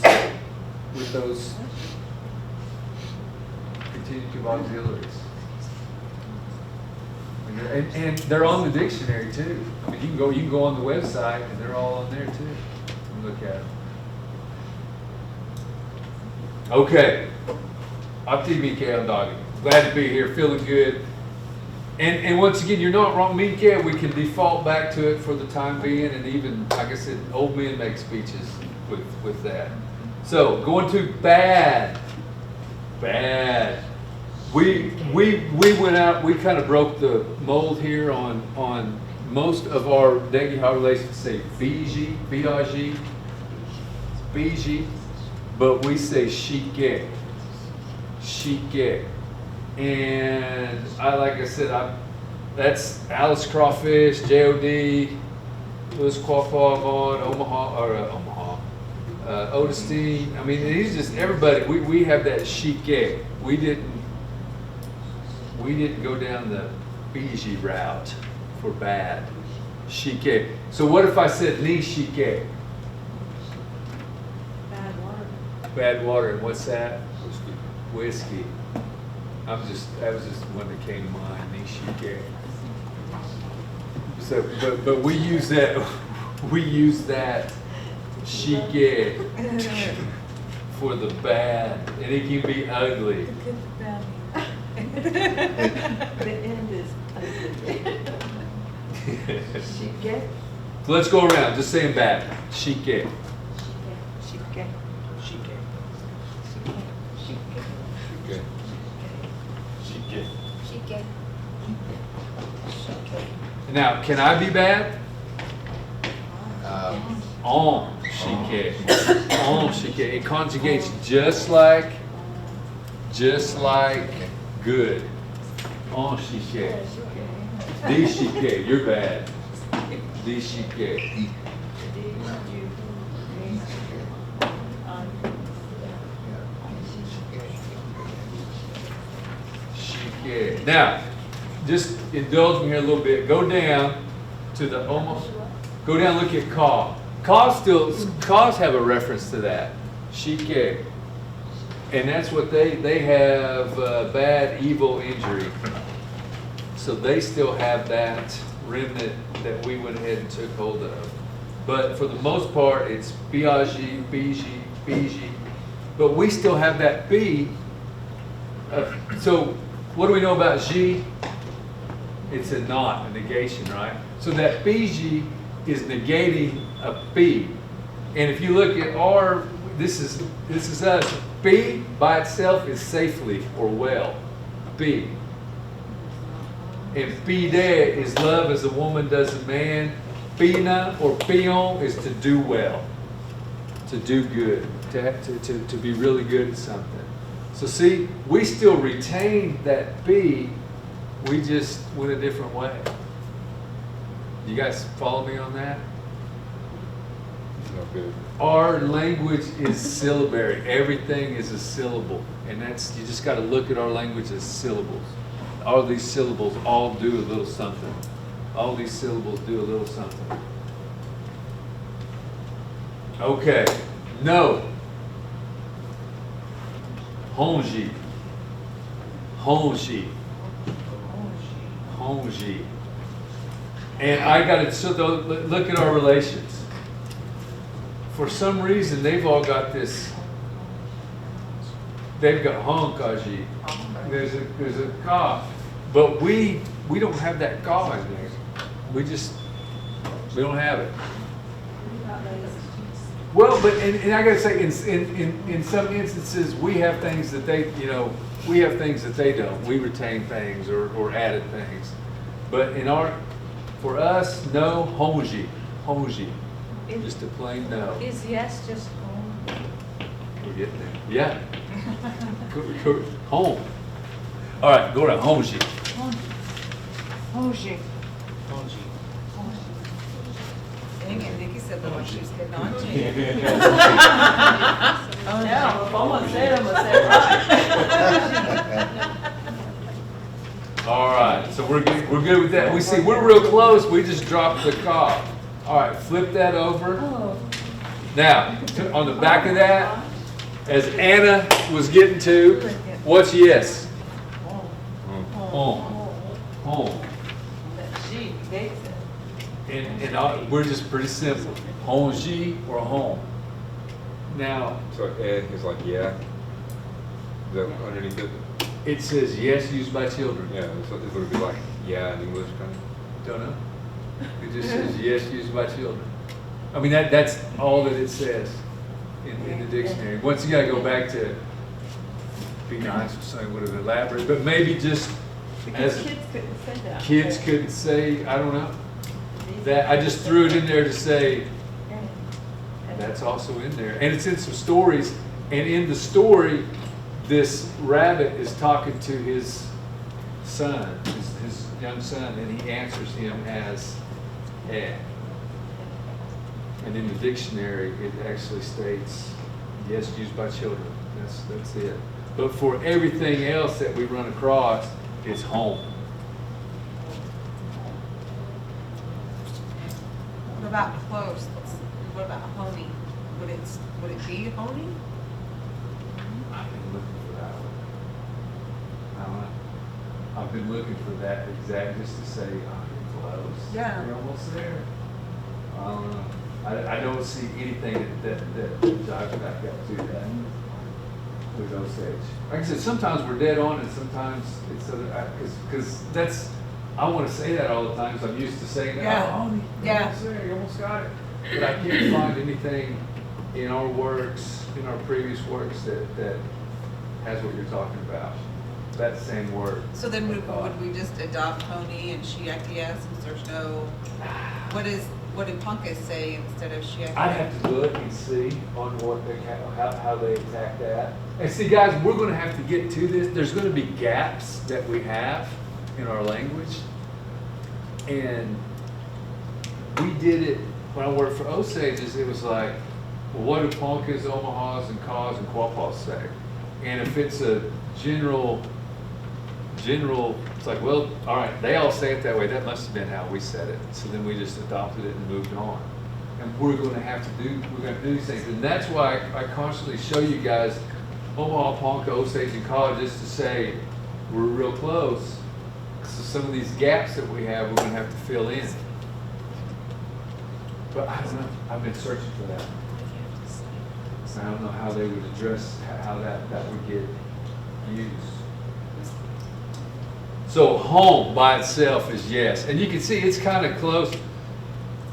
continuative auxiliaries. And they're on the dictionary too. I mean, you can go on the website and they're all on there too. You look at them. Okay. Ati Minke Ondogeny. Glad to be here, feeling good. And once again, you're not wrong, Minke. We can default back to it for the time being, and even, like I said, old men make speeches with that. So going to bad. Bad. We went out. We kind of broke the mold here on most of our Degi relations say Fiji, Biaji, Fiji, but we say Shike, Shike. And like I said, that's Alice Crawfish, J.O.D., Louis Quapaw, Vaughn, Omaha, Otis. I mean, he's just everybody. We have that Shike. We didn't go down the Fiji route for bad. Shike. So what if I said ni shike? Bad water. Bad water. And what's that? Whiskey. Whiskey. That was just one that came to mind, ni shike. So, but we use that, we use that shike for the bad, and it can be ugly. The end is ugly. Shike. So let's go around, just saying back. Shike. Shike. Shike. Okay. Shike. Now, can I be bad? On shike. On shike. It conjugates just like good. On shike. Di shike. You're bad. Di shike. Shike. Now, just indulge me here a little bit. Go down to the almost. Go down. Look at Ka. Ka's have a reference to that. Shike. And that's what they have bad, evil, injury. So they still have that remnant that we went ahead and took hold of. But for the most part, it's biaji, biji, biji. But we still have that B. So what do we know about ji? It's a not, a negation, right? So that biji is negating a B. And if you look at our, this is us. B by itself is safely or well. B. And bide is love as a woman does a man. Bina or bion is to do well, to do good, to be really good at something. So see, we still retain that B, we just went a different way. You guys follow me on that? No good. Our language is syllabary. Everything is a syllable. And that's, you just got to look at our language as syllables. All these syllables all do a little something. All these syllables do a little something. Okay. No. Honji. Honji. Honji. And I got to, so look at our relations. For some reason, they've all got this, they've got honkaji. There's a ka. But we don't have that ka in there. We don't have it. Well, but, and I gotta say, in some instances, we have things that they, we have things that they don't. We retain things or added things. But for us, no, honji. Honji. Just a plain no. Is yes just home? We're getting there. Yeah. Home. All right, go to honji. Hoji. Honji. Dang it, Nikki said the one she was getting on to. Oh, yeah, if I'm gonna say it, I'm gonna say it right. All right, so we're good with that. We see we're real close. We just dropped the ka. All right, flip that over. Oh. Now, on the back of that, as Anna was getting to, what's yes? Home. Home. That she, they said. And we're just pretty simple. Honji or home. Now, So is like yeah. Is that underneath it? it says yes used by children. Yeah. So it would be like yeah in English kind of. Don't know. It just says yes used by children. I mean, that's all that it says in the dictionary. Once you gotta go back to be nice or something would have elaborated, but maybe just Because as kids couldn't say that. kids couldn't say, I don't know. That I just threw it in there to say that's also in there. And it's in some stories, and in the story, this rabbit is talking to his son, his young son, and he answers him as eh. And in the dictionary, it actually states, yes, used by children. That's it. But for everything else that we run across, it's home. What about close? What about honey? Would it be honey? I've been looking for that one. I don't know. I've been looking for that exact, just to say, oh, you're close. Yeah. You're almost there. I don't know. I don't see anything that jives back up to that with Osage. Like I said, sometimes we're dead on and sometimes it's other, because that's, I want to say that all the time, because I'm used to saying that. Yeah. Oh, Yeah. you almost got it. But I can't find anything in our works, in our previous works that has what you're talking about. That same word. So then would we just adopt pony and shiakia since there's no, what did Punkus say instead of shiakia? I'd have to look and see on what they, how they attack that. And see, guys, we're going to have to get to this. There's going to be gaps that we have in our language. And we did it, when I worked for Osages, it was like, well, what do Ponkas, Omahas, and Kaws, and Quapaws say? And if it's a general, it's like, well, all right, they all say it that way. That must have been how we said it. So then we just adopted it and moved on. And we're going to have to do, we're going to do these things. And that's why I constantly show you guys Omaha, Ponca, Osage, and Kaw, just to say we're real close. So some of these gaps that we have, we're going to have to fill in. But I don't know. I've been searching for that. I don't know how they would address how that would get used. So home by itself is yes. And you can see it's kind of close.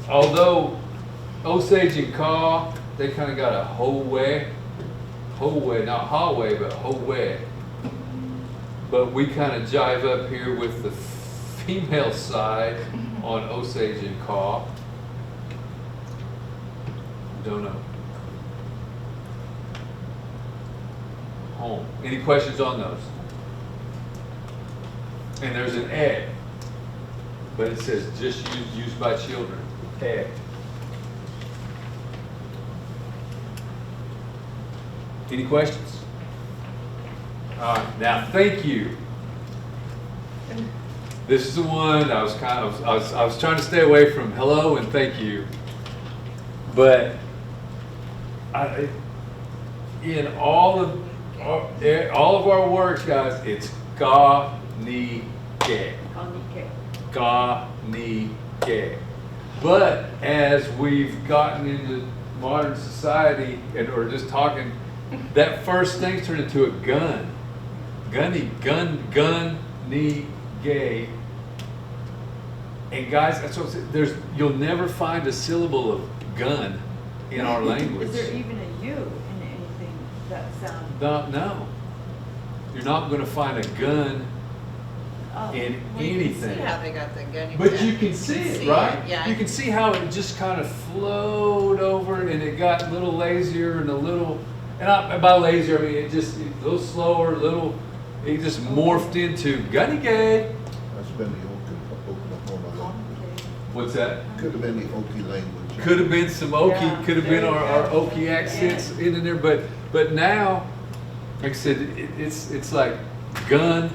Although Osage and Kaw, they kind of got a hoe-way, not hallway, but hoe-way. But we kind of jive up here with the female side on Osage and Kaw. Don't know. Home. Any questions on those? And there's an egg, but it says just used by children. Egg. Any questions? All right. Now, thank you. This is the one I was I was trying to stay away from hello and thank you, but in all of our works, guys, it's ga ni ge. Ga ni ge. But as we've gotten into modern society or just talking, that first thing turned into a gun. Gun ni ge. And guys, that's what I'm saying. You'll never find a syllable of gun in our language. Is there even a U in anything that sounds? No. You're not going to find a gun in anything. You can see how they got the gun. But you can see it, right? Yeah. You can see how it just kind of flowed over and it got a little lazier and a little, and by lazier, I mean it just a little slower, it just morphed into gunny gay. That's been the Oklahoma language. What's that? Could have been the Okie language. Could have been some Okie, Yeah, could have been there you our go. Okie accents in there, but now, like I said, it's like gun,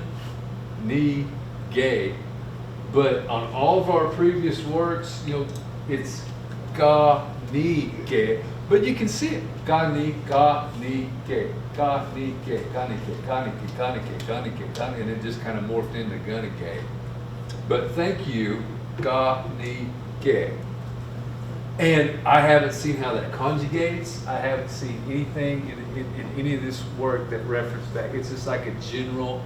knee, gay. But on all of our previous works, it's ga, knee, gay. But you can see it. Ga, knee, gay. Ga, knee, gay. Ga, knee, gay. Ga, knee, gay. Ga, knee, gay. Ga, knee, gay. Ga, knee, and it just kind of morphed into gunny gay. But thank you, ga, knee, gay. And I haven't seen how that conjugates. I haven't seen anything in any of this work that references that. It's just like a general,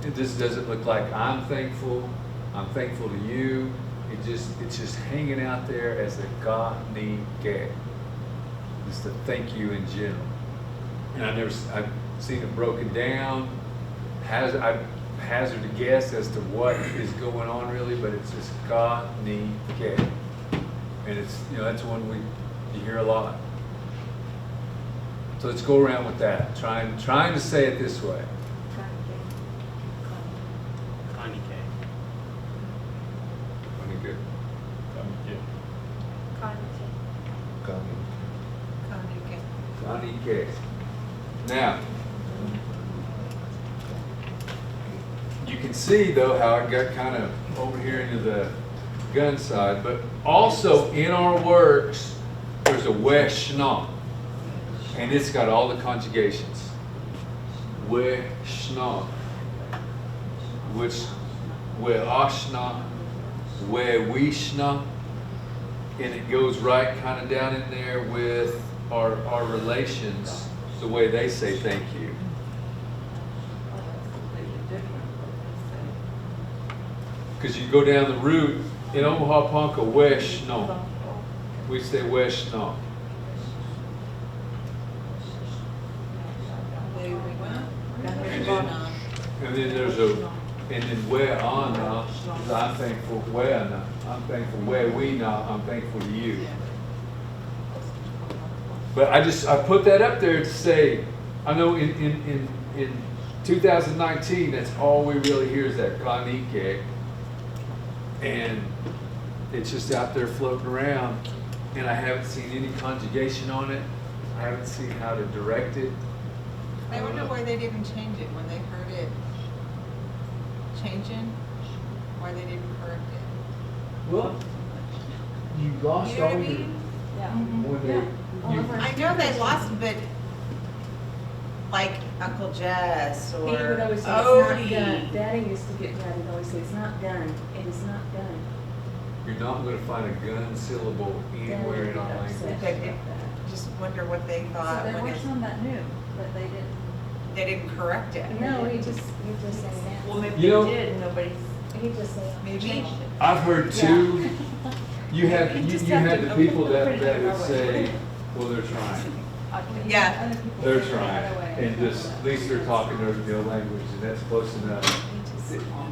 it just doesn't look like I'm thankful to you. It's just hanging out there as a ga, ni, ge. Just a thank you in general. And I've seen it broken down. I hazard a guess as to what is going on really, but it's just ga, ni, ge. And it's, that's one you hear a lot. So let's go around with that. Trying to say it this way. Connie K. Funny good. Connie K. Now, you can see though how I got kind of over here into the gun side, but also in our works, there's a weshna, and it's got all the conjugations. Weshna, which we ashna, we wishna. and it goes right kind of down in there with our relations, the way they say thank you. Oh, that's completely different what they say. Because you go down the route, in O-gah-pah, wesh no. We say wesh no. And then there's and then where on now, I'm thankful where now. I'm thankful where we now, I'm thankful to you. But I put that up there to say, I know in 2019, that's all we really hear is that kanike. And it's just out there floating around, and I haven't seen any conjugation on it. I haven't seen how to direct it. I wonder why they didn't change it when they heard it changing, why they didn't correct it. Well, you lost You know what I all your, mean? Yeah. when they, you, I know they lost, but like Uncle Jess or He would always say, it's not Odie. done. Daddy used to get dad, he'd always say, it's not done. It is not done. you're not gonna find a gun syllable anywhere in our Daddy would language. get upset about that. Just wonder what they So thought there when were it, some that knew, but they didn't. they didn't correct it. No, he just said that. Well, maybe You know- they did, and nobody's He just said, Maybe. changed it. I've heard two, you had, You you just you have had to the people open that it would our way. say, well, they're trying. Yeah. Other people They're say it trying, right away. and just, at least they're talking their language, and that's close enough.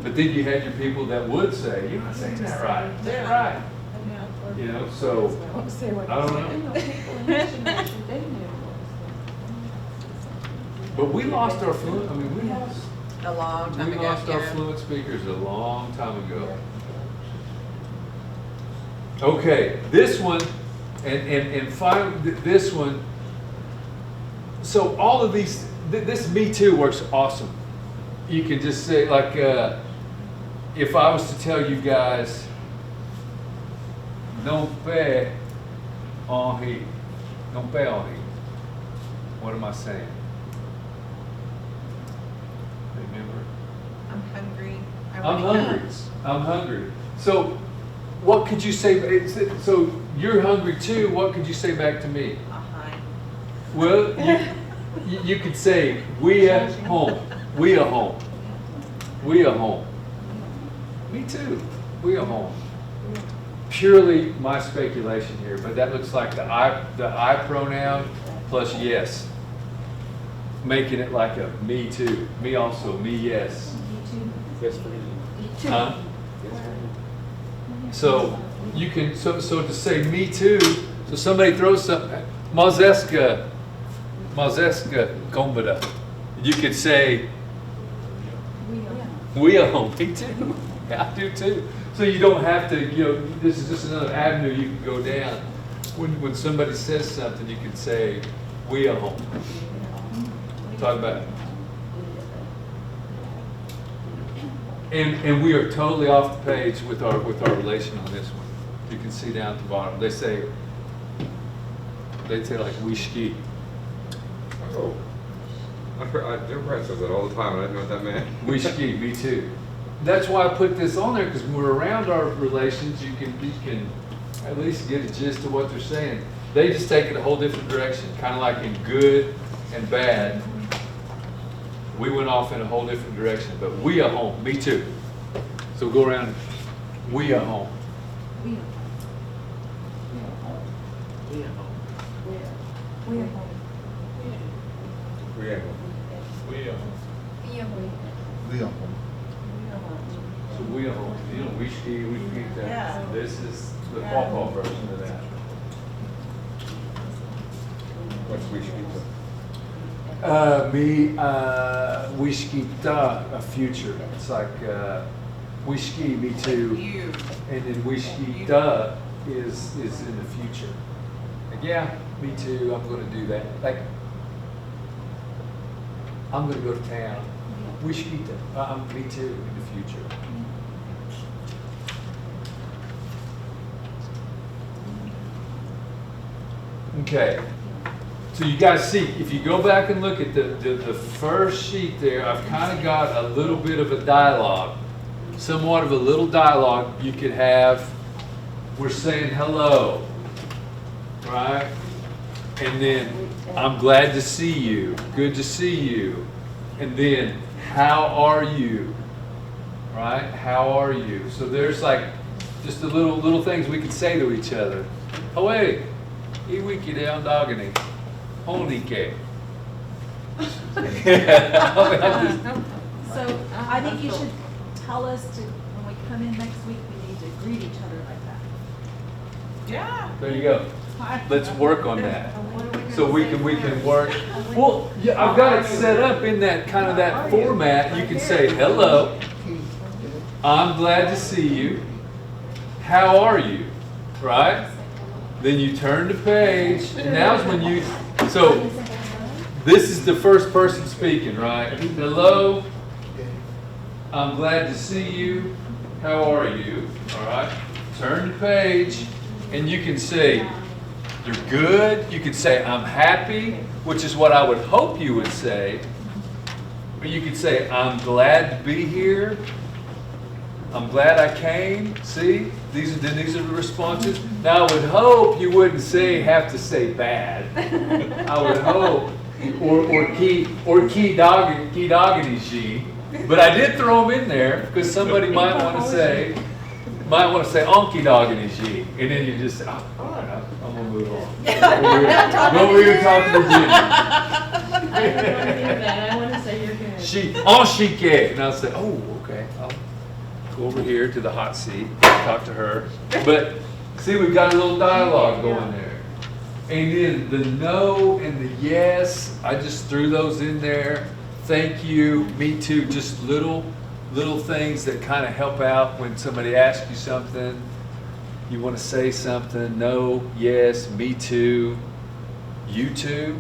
But then you had your people that would say, you're not saying that right, say it right. You know, so, Don't say what I don't you know. You know, people in this generation, they knew what was But we lost our fluent, I mean, we lost, A long time we ago. lost our yeah. fluent speakers a long time ago. Okay, this one, and finally, this one, so all of these, this Me Too works awesome. You can just say, like, if I was to tell you guys, non paie en riz, non paie en riz, what am I saying? Remember? I'm hungry. I I'm wanna hungry. eat. I'm hungry. So, what could you say? So you're hungry too. What could you say back to me? Uh-huh. Well, you could say we at home. We at home. We at home. Me too. We at home. Purely my speculation here, but that looks like the I pronoun plus yes, making it like a me too. Me also. Me yes. Yes, for you. Huh? So you can so to say me too. So somebody throws something. Mazeska kombada. You could say we are home. Me too. I do too. So you don't have to. You know, this is just another avenue you can go down. When somebody says something, you can say we are home. Talk about it. And we are totally off the page with our relation on this one. You can see down at the bottom. They say like we ski. Oh. Democrat says that all the time, and I didn't know what that meant. We ski, me too. That's why I put this on there, because when we're around our relations, you can at least get a gist of what they're saying. They just take it a whole different direction, kind of like in good and bad. We went off in a whole different direction, but we are home, me too. So go around, we are home. We are home. We are home. We have We are home. So we are home. You know, we ski that. Yeah. This is the Yeah. Quapaw version of that. what's Wishkita? Wishkita, a future. It's like wishki, me too. You. And then wishkita is in the future. Like, yeah, me too, I'm gonna do that. Like, I'm gonna go to town. Wishkita, me too, in the future. Okay. So you guys see, if you go back and look at the first sheet there, I've kind of got a little bit of a dialogue, somewhat of a little dialogue you could have we're saying hello, right? And then, I'm glad to see you, good to see you. And then, how are you? Right? How are you? So there's like just the little things we can say to each other. Oh hey, iwiki de andagani, honike. So I think you should tell us to, when we come in next week, we need to greet each other like that. Yeah. There you go. Let's work on that. So we can work. Well, yeah, I've got it set up in that kind of that format. You can say hello. I'm glad to see you. How are you? Right? Then you turn the page. And now's when you. So this is the first person speaking, right? Hello. I'm glad to see you. How are you? All right. Turn the page, and you can say. You're good. You could say, I'm happy, which is what I would hope you would say. Or you could say, I'm glad to be here. I'm glad I came. See? These are the responses. Now, I would hope you wouldn't have to say bad. I would hope. Or key doggity G. But I did throw them in there because somebody might want to say onky doggity G. And then you just say, oh, all right, I'm going to move on. Go over here and talk to Virginia. I want to say you're good. She can. And I'll say, oh, okay. I'll go over here to the hot seat, talk to her. But see, we've got a little dialogue going there. And then the no and the yes, I just threw those in there. Thank you, me too, just little things that kind of help out when somebody asks you something. You want to say something, no, yes, me too, you too.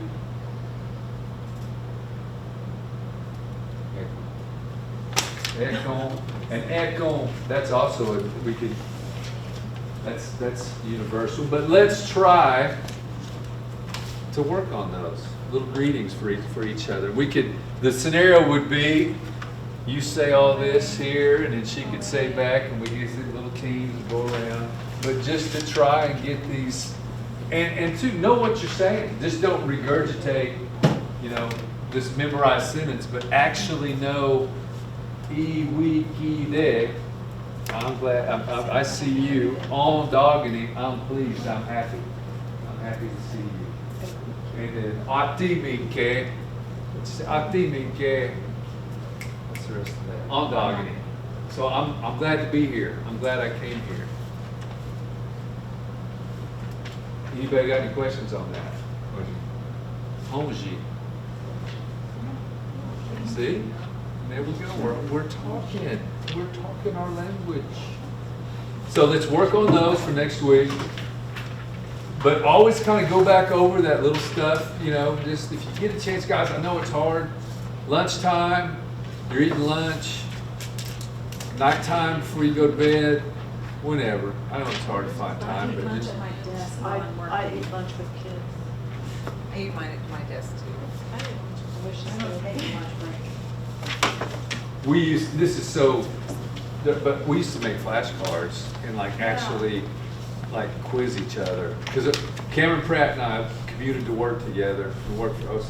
Ekon, and ekon, that's also, that's universal, but let's try to work on those little greetings for each other. The scenario would be, you say all this here, and then she could say back, and we use these little teams and go around. But just to try and get these, and to know what you're saying. Just don't regurgitate, this memorized sentence, but actually know, de, I'm glad, I see you. On doggity, I'm pleased, I'm happy. I'm happy to see you. And then, atimike, what's the rest of that? On doggity. So I'm glad to be here. I'm glad I came here. Anybody got any questions on that? Homogy. See? There we go. We're talking our language. So let's work on those for next week. But always kind of go back over that little stuff, just if you get a chance, guys, I know it's hard. Lunchtime, you're eating lunch. Nighttime before you go to bed, whenever. I know it's hard to find time, but just. I eat lunch with kids. I eat mine at my desk too. I wish I would take lunch break. This is so, but we used to make flashcards and actually quiz each other. Because Cameron Pratt and I commuted to work together. We worked for